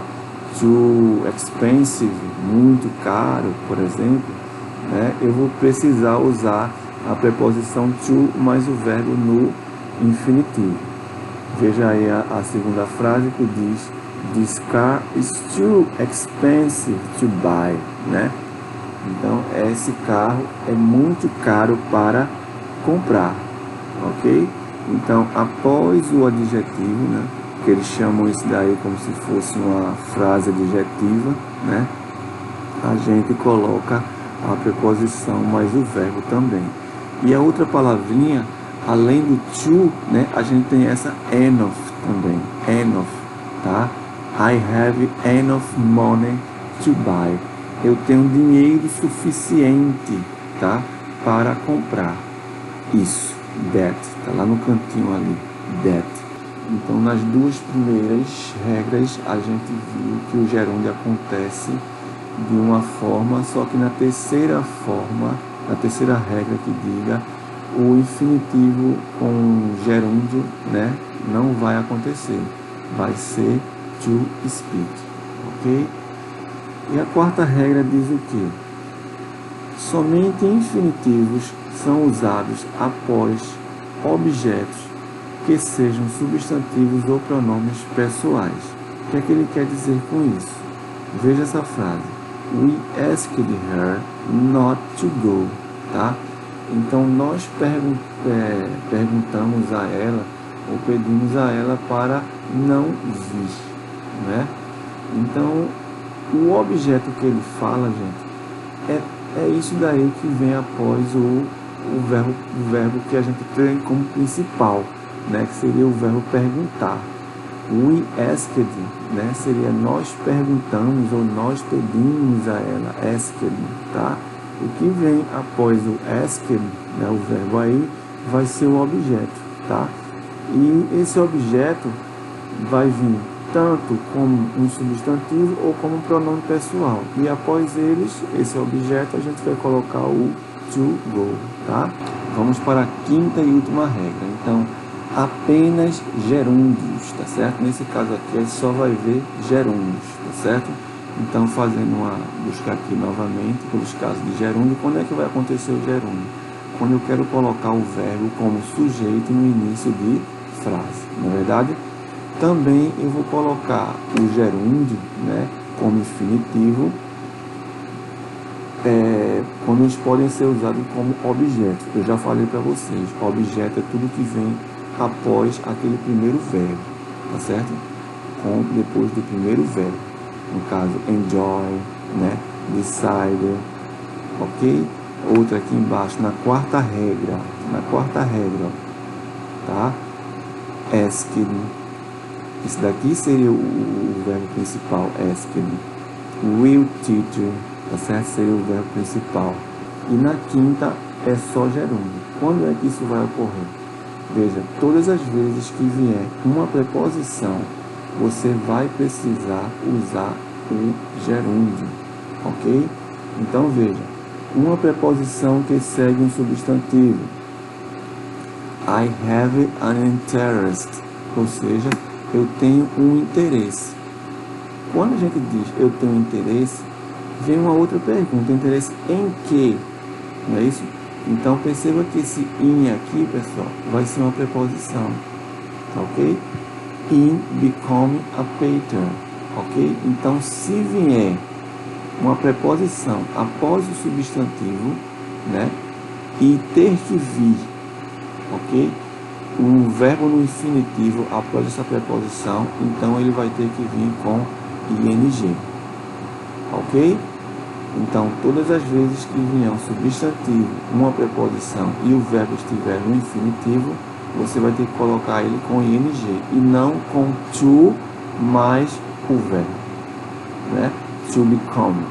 too expensive, muito caro, por exemplo, né, eu vou precisar usar a preposição to mais o verbo no infinitivo. Veja aí a segunda frase que diz this car is too expensive to buy, né? Então, esse carro é muito caro para comprar, ok? Então, após o adjetivo, né, que eles chamam isso daí como se fosse uma frase adjetiva, né, a gente coloca a preposição mais o verbo também. E a outra palavrinha, além do to, né, a gente tem essa enough também, enough, tá? I have enough money to buy. eu tenho dinheiro suficiente, tá, para comprar isso. That, tá lá no cantinho ali, that. Então, nas duas primeiras regras, a gente viu que o gerúndio acontece de uma forma, só que na terceira forma, na terceira regra que diga, o infinitivo com gerúndio, né, não vai acontecer. Vai ser to speak, ok? E a quarta regra diz o quê? Somente infinitivos são usados após objetos que sejam substantivos ou pronomes pessoais. O que é que ele quer dizer com isso? Veja essa frase. We asked her not to go, tá? Então, nós perguntamos a ela, ou pedimos a ela para não vir, né? Então, o objeto que ele fala, gente, é isso daí que vem após o verbo que a gente tem como principal, né? Que seria o verbo perguntar. We asked, né? Seria nós perguntamos ou nós pedimos a ela, asked, tá? O que vem após o asked, né, o verbo aí, vai ser o objeto, tá? E esse objeto vai vir tanto como um substantivo ou como um pronome pessoal. E após esse objeto, a gente vai colocar o to go, tá? Vamos para a quinta e última regra. Então, apenas gerúndios, tá certo? Nesse caso aqui, a gente só vai ver gerúndios, tá certo? Então, buscar aqui novamente, pelos casos de gerúndio, quando é que vai acontecer o gerúndio? Quando eu quero colocar o verbo como sujeito no início de frase, não é verdade? Também eu vou colocar o gerúndio, né, como infinitivo, quando eles podem ser usados como objeto. Eu já falei para vocês, objeto é tudo que vem após aquele primeiro verbo, tá certo? Depois do primeiro verbo. No caso, enjoy, né? Decide, ok? Outra aqui embaixo, na quarta regra, tá? Asked. Esse daqui seria o verbo principal, asked. Will teacher, tá certo? Seria o verbo principal. E na quinta é só gerúndio. Quando é que isso vai ocorrer? Veja, todas as vezes que vier uma preposição, você vai precisar usar o gerúndio, ok? Então, veja, uma preposição que segue um substantivo. I have an interest, ou seja, eu tenho um interesse. Quando a gente diz eu tenho interesse, vem uma outra pergunta, interesse em quê? Não é isso? Então, perceba que esse in aqui, pessoal, vai ser uma preposição, ok? In become a painter, ok? Então, se vier uma preposição após o substantivo, né, e ter que vir, ok? Um verbo no infinitivo após essa preposição, então ele vai ter que vir com ing, ok? Então, todas as vezes que vier um substantivo, uma preposição e o verbo estiver no infinitivo, você vai ter que colocar ele com ing e não com to mais o verbo, né? To become,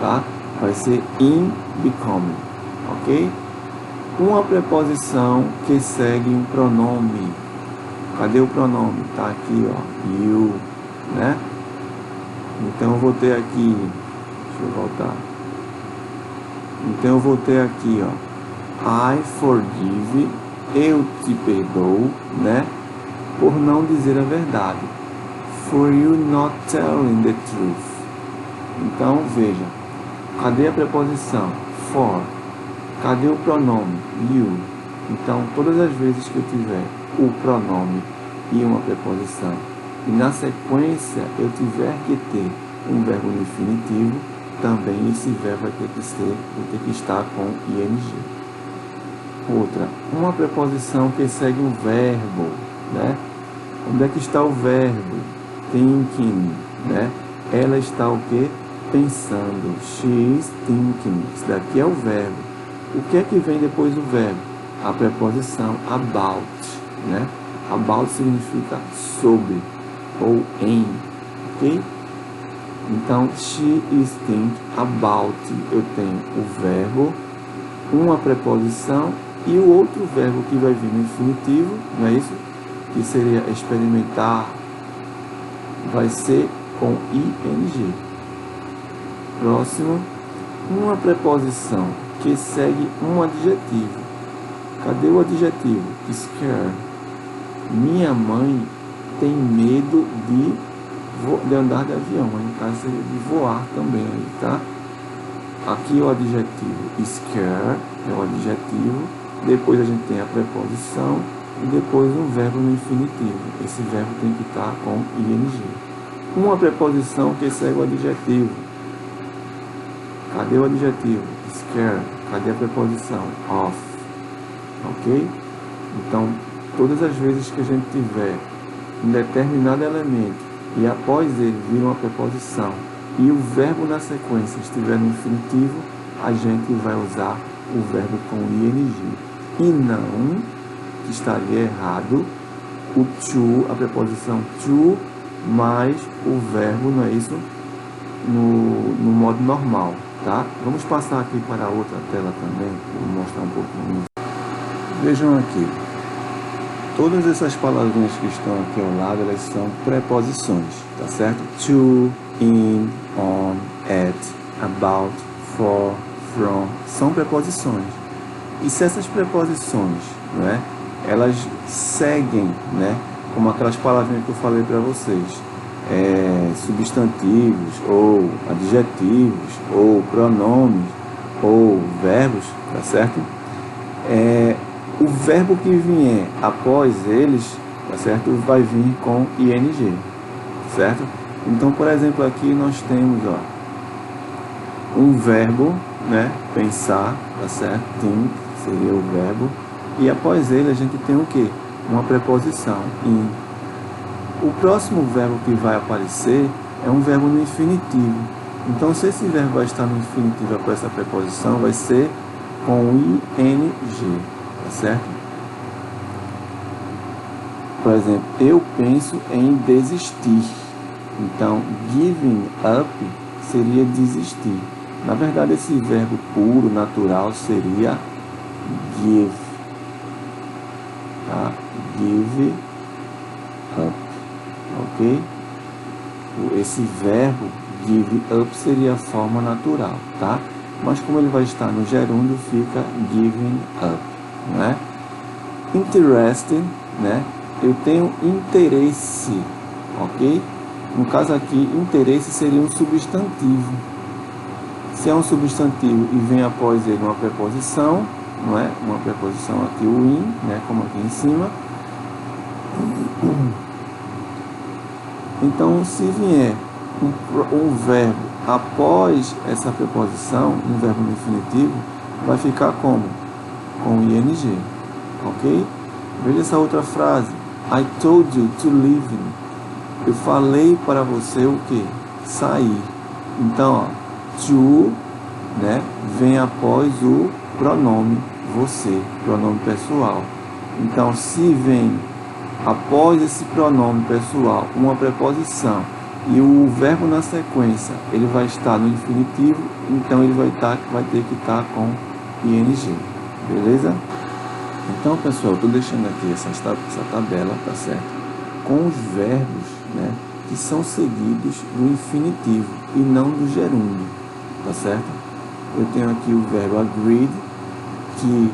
tá? Vai ser in become, ok? Uma preposição que segue um pronome. Cadê o pronome? Tá aqui, ó, you, né? Então eu vou ter aqui, deixa eu voltar. Então eu vou ter aqui, ó, I forgive, eu te perdoo, né? Por não dizer a verdade. For you not telling the truth. Então veja, cadê a preposição? For. Cadê o pronome? You. Então, todas as vezes que eu tiver o pronome e uma preposição, e na sequência eu tiver que ter um verbo no infinitivo, também esse verbo vai ter que estar com ing. Outra, uma preposição que segue um verbo, né? Onde é que está o verbo? Thinking, né? Ela está o quê? Pensando. She is thinking. Isso daqui é o verbo. O que é que vem depois do verbo? A preposição about, né? About significa sobre ou em, ok? Então, she is thinking about, eu tenho o verbo, uma preposição e o outro verbo que vai vir no infinitivo, não é isso? Que seria experimentar, vai ser com ing. Próximo, uma preposição que segue um adjetivo. Cadê o adjetivo? Scared. Minha mãe tem medo de andar de avião, mas no caso seria de voar também, tá? Aqui o adjetivo scared é o adjetivo, depois a gente tem a preposição e depois um verbo no infinitivo. Esse verbo tem que estar com ing. Uma preposição que segue o adjetivo. Cadê o adjetivo? Scared. Cadê a preposição? Of. Ok? Então, todas as vezes que a gente tiver um determinado elemento e após ele vir uma preposição e o verbo na sequência estiver no infinitivo, a gente vai usar o verbo com ing. E não, que estaria errado, o to, a preposição to, mais o verbo, não é isso? No modo normal, tá? Vamos passar aqui para a outra tela também, vou mostrar um pouquinho isso. Vejam aqui, todas essas palavrinhas que estão aqui ao lado, elas são preposições, tá certo? To, in, on, at, about, for, from, são preposições. E se essas preposições, não é, elas seguem, né, como aquelas palavrinhas que eu falei para vocês, substantivos, ou adjetivos, ou pronomes, ou verbos, tá certo? O verbo que vier após eles, tá certo, vai vir com ing, certo? Então, por exemplo, aqui nós temos, ó, um verbo, né, pensar, tá certo? Think seria o verbo, e após ele a gente tem o quê? Uma preposição, in. O próximo verbo que vai aparecer é um verbo no infinitivo. Então, se esse verbo vai estar no infinitivo após essa preposição, vai ser com ing, tá certo? Por exemplo, eu penso em desistir. Então, giving up seria desistir. Na verdade, esse verbo puro, natural, seria give. Tá? Give up. Ok? Esse verbo, give up, seria a forma natural, tá? Mas como ele vai estar no gerúndio, fica giving up, né? Interested, né? Eu tenho interesse, ok? No caso aqui, interesse seria um substantivo. Se é um substantivo e vem após ele uma preposição, não é? Uma preposição aqui, o in, né? Como aqui em cima. Então, se vier um verbo após essa preposição, um verbo no infinitivo, vai ficar como? Com ing, ok? Veja essa outra frase. I told you to leave. Eu falei para você o que? Sair. Então, ó, to, né, vem após o pronome você, pronome pessoal. Então, se vem após esse pronome pessoal uma preposição e o verbo na sequência ele vai estar no infinitivo, então ele vai ter que estar com ing, beleza? Então, pessoal, eu estou deixando aqui essa tabela, tá certo? Com os verbos, né, que são seguidos do infinitivo e não do gerúndio, tá certo? Eu tenho aqui o verbo agreed, que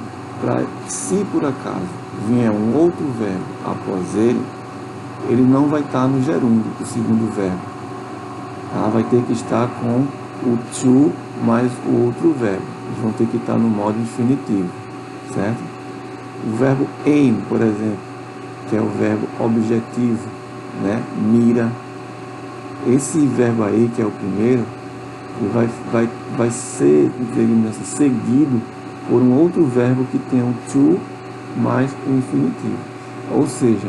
se por acaso vier um outro verbo após ele não vai estar no gerúndio, o segundo verbo. Tá? Vai ter que estar com o to mais o outro verbo. Eles vão ter que estar no modo infinitivo, certo? O verbo aim, por exemplo, que é o verbo objetivo, né? Mira. Esse verbo aí, que é o primeiro, ele vai ser, digamos assim, seguido por um outro verbo que tem um to mais o infinitivo. Ou seja,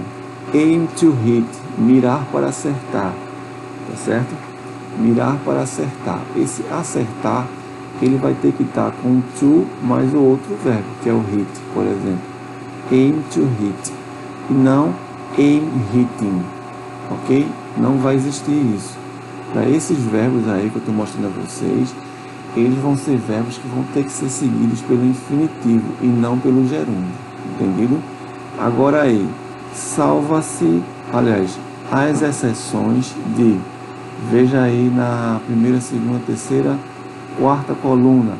aim to hit, mirar para acertar, tá certo? Mirar para acertar. Esse acertar, ele vai ter que estar com to mais o outro verbo, que é o hit, por exemplo. Aim to hit. E não aim hitting, ok? Não vai existir isso. para esses verbos aí que eu estou mostrando a vocês, eles vão ser verbos que vão ter que ser seguidos pelo infinitivo e não pelo gerúndio, entendido? Agora aí, salva-se, aliás, as exceções de, veja aí na primeira, segunda, terceira, quarta coluna,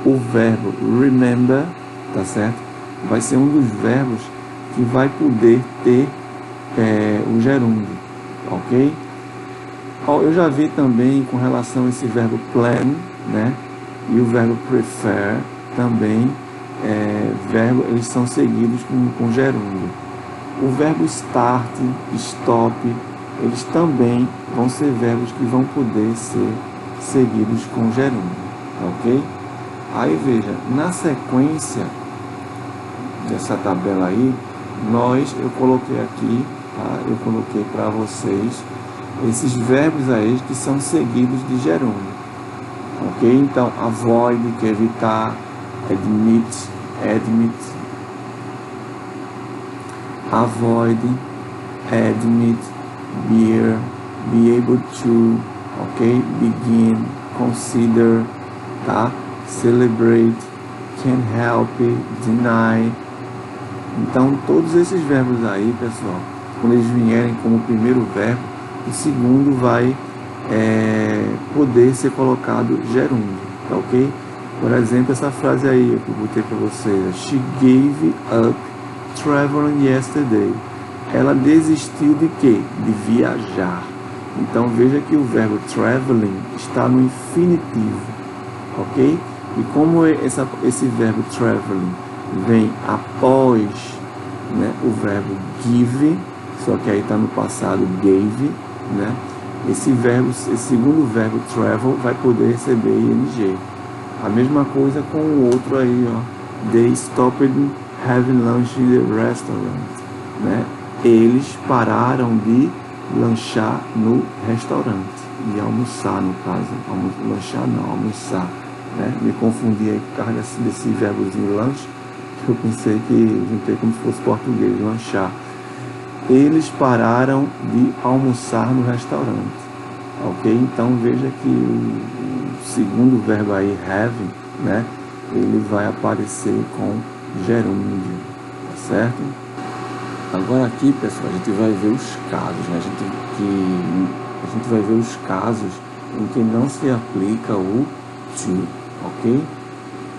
o verbo remember, tá certo? Vai ser um dos verbos que vai poder ter o gerúndio, ok? Eu já vi também com relação a esse verbo plan, né? E o verbo prefer também, eles são seguidos com gerúndio. O verbo start, stop, eles também vão ser verbos que vão poder ser seguidos com gerúndio, ok? Aí veja, na sequência dessa tabela aí, eu coloquei aqui, tá? Eu coloquei para vocês esses verbos aí que são seguidos de gerúndio, ok? Então, avoid, que é evitar, admit, avoid, admit, bear, be able to, ok? Begin, consider, tá? Celebrate, can help, deny. Então, todos esses verbos aí, pessoal, quando eles vierem como primeiro verbo, o segundo vai poder ser colocado gerúndio, tá ok? Por exemplo, essa frase aí que eu botei para vocês: She gave up traveling yesterday. Ela desistiu de quê? De viajar. Então veja que o verbo traveling está no infinitivo, ok? E como esse verbo traveling vem após, né, o verbo give, só que aí está no passado gave, né? Esse segundo verbo travel vai poder receber ing. A mesma coisa com o outro aí, ó. They stopped having lunch in the restaurant, né? Eles pararam de lanchar no restaurante, de almoçar no caso, lanchar não, almoçar, né? Me confundi aí por causa desse verbozinho lanche, que eu pensei que juntei como se fosse português, lanchar. Eles pararam de almoçar no restaurante, ok? Então veja que o segundo verbo aí, have, né? Ele vai aparecer com gerúndio, tá certo? Agora aqui, pessoal, a gente vai ver os casos, né? A gente vai ver os casos em que não se aplica o to, ok?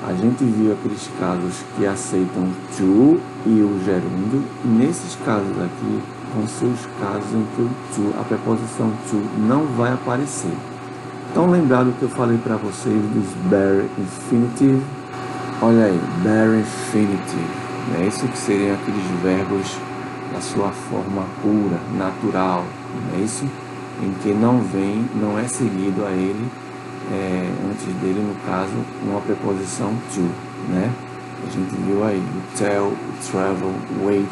A gente viu aqueles casos que aceitam to e o gerúndio, e nesses casos aqui vão ser os casos em que o to, a preposição to, não vai aparecer. Então, lembrado que eu falei para vocês dos bare infinitive? Olha aí, bare infinitive, né? Isso que seriam aqueles verbos da sua forma pura, natural, não é isso? Em que não é seguido a ele, antes dele, no caso, uma preposição to, né? A gente viu aí o tell, o travel, wait,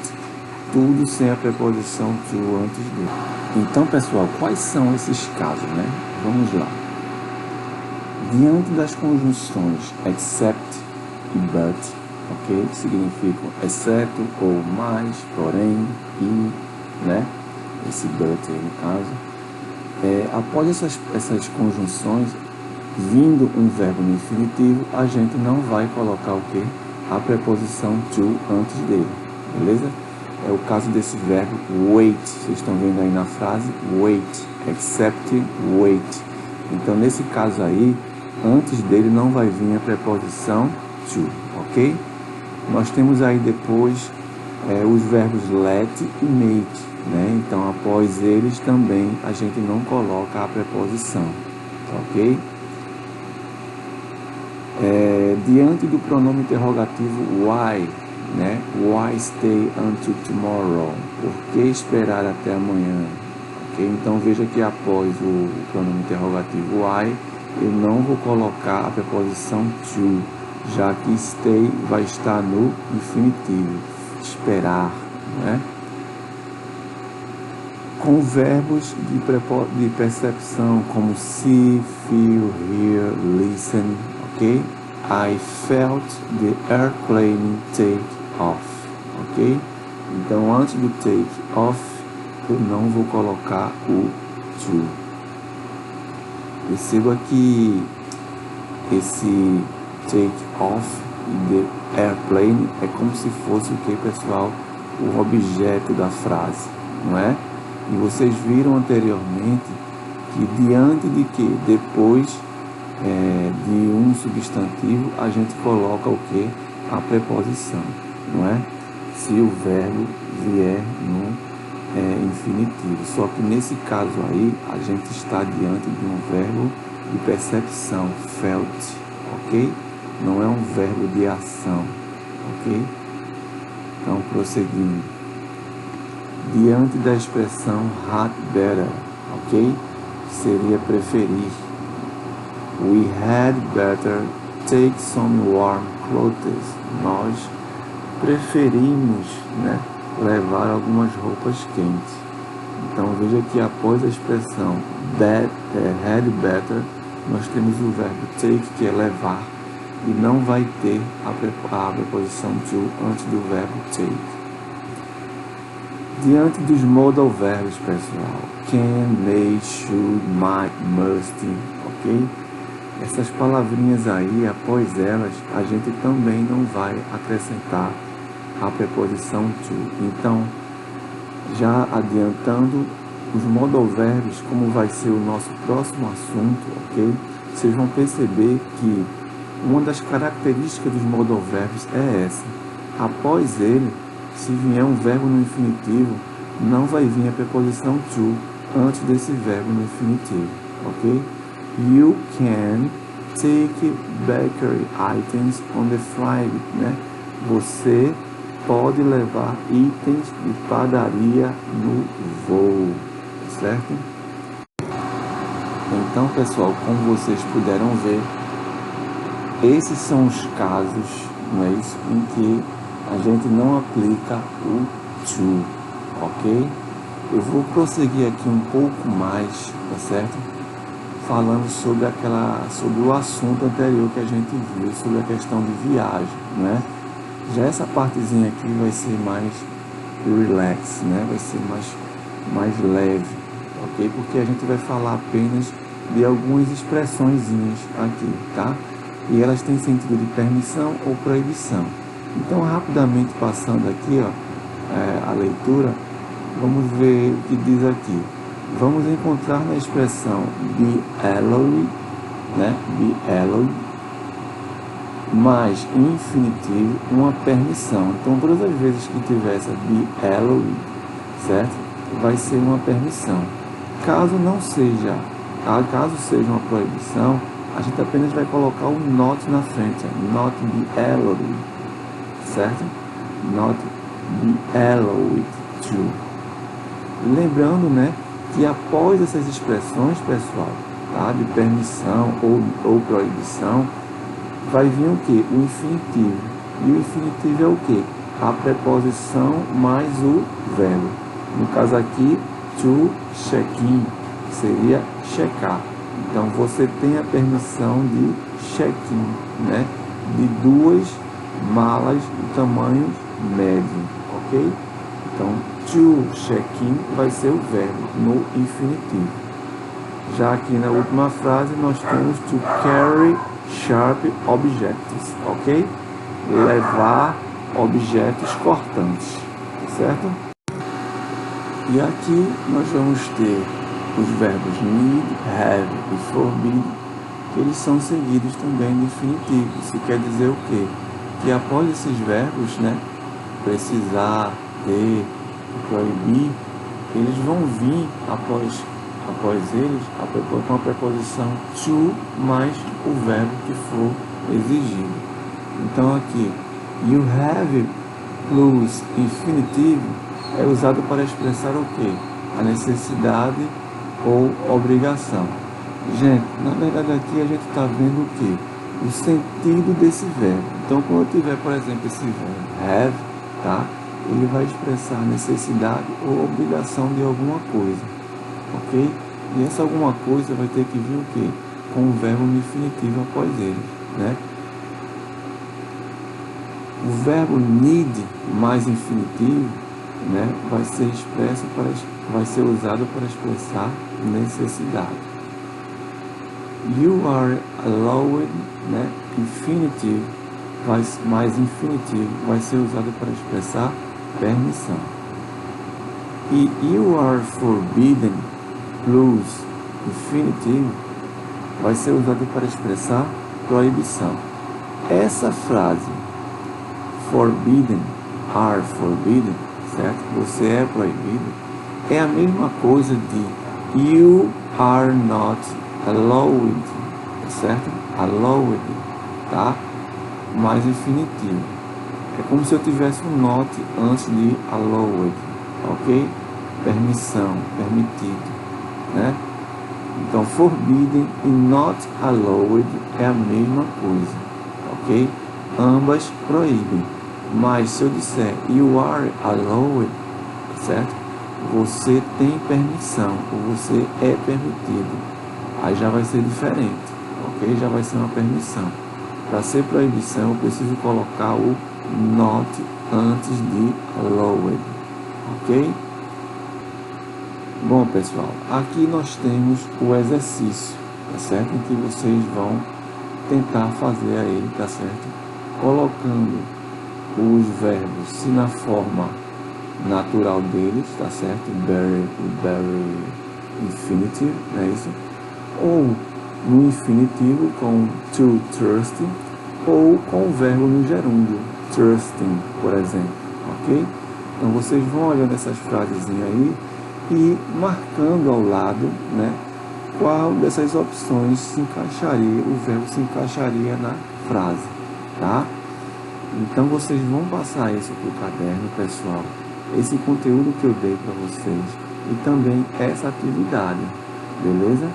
tudo sem a preposição to antes dele. Então, pessoal, quais são esses casos, né? Vamos lá. Diante das conjunções except e but, ok? Que significam exceto ou mais, porém, e, né? Esse but aí no caso. Após essas conjunções, vindo um verbo no infinitivo, a gente não vai colocar o quê? A preposição to antes dele, beleza? É o caso desse verbo wait, vocês estão vendo aí na frase, wait, except wait. Então, nesse caso aí, antes dele não vai vir a preposição to, ok? Nós temos aí depois os verbos let e make, né? Então, após eles também a gente não coloca a preposição, ok? Diante do pronome interrogativo why, né? Why stay until tomorrow? Por que esperar até amanhã? Ok? Então veja que após o pronome interrogativo why, eu não vou colocar a preposição to, já que stay vai estar no infinitivo, esperar, né? Com verbos de percepção como see, feel, hear, listen, ok? I felt the airplane take off, ok? Então, antes do take off, eu não vou colocar o to. Perceba que esse take off the airplane é como se fosse o que, pessoal? O objeto da frase, não é? E vocês viram anteriormente que diante de que, depois de um substantivo, a gente coloca o que? A preposição, não é? Se o verbo vier no infinitivo. Só que nesse caso aí, a gente está diante de um verbo de percepção, felt, ok? Não é um verbo de ação, ok? Então, prosseguindo. Diante da expressão had better, ok? Seria preferir. We had better take some warm clothes. Nós preferimos, né, levar algumas roupas quentes. Então, veja que após a expressão had better, nós temos o verbo take, que é levar, e não vai ter a preposição to antes do verbo take. Diante dos modal verbos, pessoal, can, may, should, might, must, ok? Essas palavrinhas aí, após elas, a gente também não vai acrescentar a preposição to. Então, já adiantando os modal verbos, como vai ser o nosso próximo assunto, ok? Vocês vão perceber que uma das características dos modal verbos é essa. Após ele, se vier um verbo no infinitivo, não vai vir a preposição to antes desse verbo no infinitivo, ok? You can take bakery items on the flight, né? Você pode levar itens de padaria no voo, certo? Então, pessoal, como vocês puderam ver, esses são os casos, não é isso, em que a gente não aplica o to, ok? Eu vou prosseguir aqui um pouco mais, tá certo? Falando sobre o assunto anterior que a gente viu, sobre a questão de viagem, né? Já essa partezinha aqui vai ser mais relax, né? Vai ser mais leve, ok? Porque a gente vai falar apenas de algumas expressõezinhas aqui, tá? E elas têm sentido de permissão ou proibição. Então, rapidamente passando aqui, ó, a leitura, vamos ver o que diz aqui. Vamos encontrar na expressão be allowed, né? Be allowed, mais infinitivo, uma permissão. Então, todas as vezes que tiver essa be allowed, certo? Vai ser uma permissão. Caso seja uma proibição, a gente apenas vai colocar o not na frente, not be allowed, certo? Not be allowed to. Lembrando, né, que após essas expressões, pessoal, tá, de permissão ou proibição, vai vir o que? O infinitivo. E o infinitivo é o que? A preposição mais o verbo. No caso aqui, to check-in, seria checar. Então, você tem a permissão de check-in, né? De 2 malas de tamanho médio, ok? Então, to check-in vai ser o verbo no infinitivo. Já aqui na última frase, nós temos to carry sharp objects, ok? Levar objetos cortantes, certo? E aqui nós vamos ter os verbos need, have e forbid, que eles são seguidos também no infinitivo. Isso quer dizer o quê? Que após esses verbos, né, precisar, ter, proibir, eles vão vir após eles com a preposição to mais o verbo que for exigido. Então aqui, you have plus infinitivo é usado para expressar o quê? A necessidade ou obrigação. Gente, na verdade aqui a gente está vendo o quê? O sentido desse verbo. Então, quando eu tiver, por exemplo, esse verbo have, tá? Ele vai expressar necessidade ou obrigação de alguma coisa, ok? E essa alguma coisa vai ter que vir o quê? Com o verbo no infinitivo após ele, né? O verbo need mais infinitivo, né, vai ser usado para expressar necessidade. You are allowed, né? Infinitive, mais infinitivo vai ser usado para expressar permissão. E you are forbidden plus infinitivo vai ser usado para expressar proibição. Essa frase forbidden, are forbidden, certo? Você é proibido, é a mesma coisa de you are not allowed, certo? Allowed, tá? Mais infinitivo. É como se eu tivesse um not antes de allowed, ok? Permissão, permitido, né? Então, forbidden e not allowed é a mesma coisa, ok? Ambas proíbem. Mas se eu disser you are allowed, certo? Você tem permissão, ou você é permitido. Aí já vai ser diferente, ok? Já vai ser uma permissão. Para ser proibição, eu preciso colocar o not antes de allowed, ok? Bom, pessoal, aqui nós temos o exercício, tá certo? Em que vocês vão tentar fazer aí, tá certo? Colocando os verbos, se na forma natural deles, tá certo? Very infinitive, não é isso? Ou no infinitivo com to trust, ou com o verbo no gerúndio, trusting, por exemplo, ok? Então vocês vão olhando essas frasezinhas aí e marcando ao lado, né, qual dessas opções se encaixaria, o verbo se encaixaria na frase, tá? Então vocês vão passar isso para o caderno, pessoal, esse conteúdo que eu dei para vocês e também essa atividade, beleza?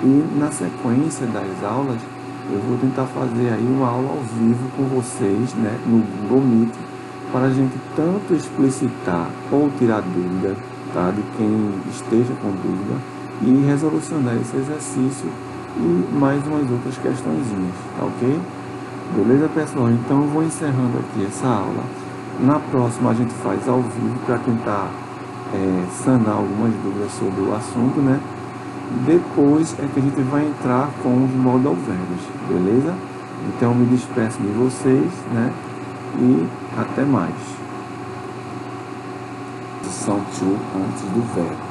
E na sequência das aulas eu vou tentar fazer aí uma aula ao vivo com vocês, né, no Google Meet, para a gente tanto explicitar ou tirar dúvida, tá, de quem esteja com dúvida, e resolucionar esse exercício e mais umas outras questõezinhas, tá ok? Beleza, pessoal? Então eu vou encerrando aqui essa aula. Na próxima a gente faz ao vivo para tentar sanar algumas dúvidas sobre o assunto, né? Depois é que a gente vai entrar com os modalverbos, beleza? Então eu me despeço de vocês, né? E até mais. São to antes do verbo.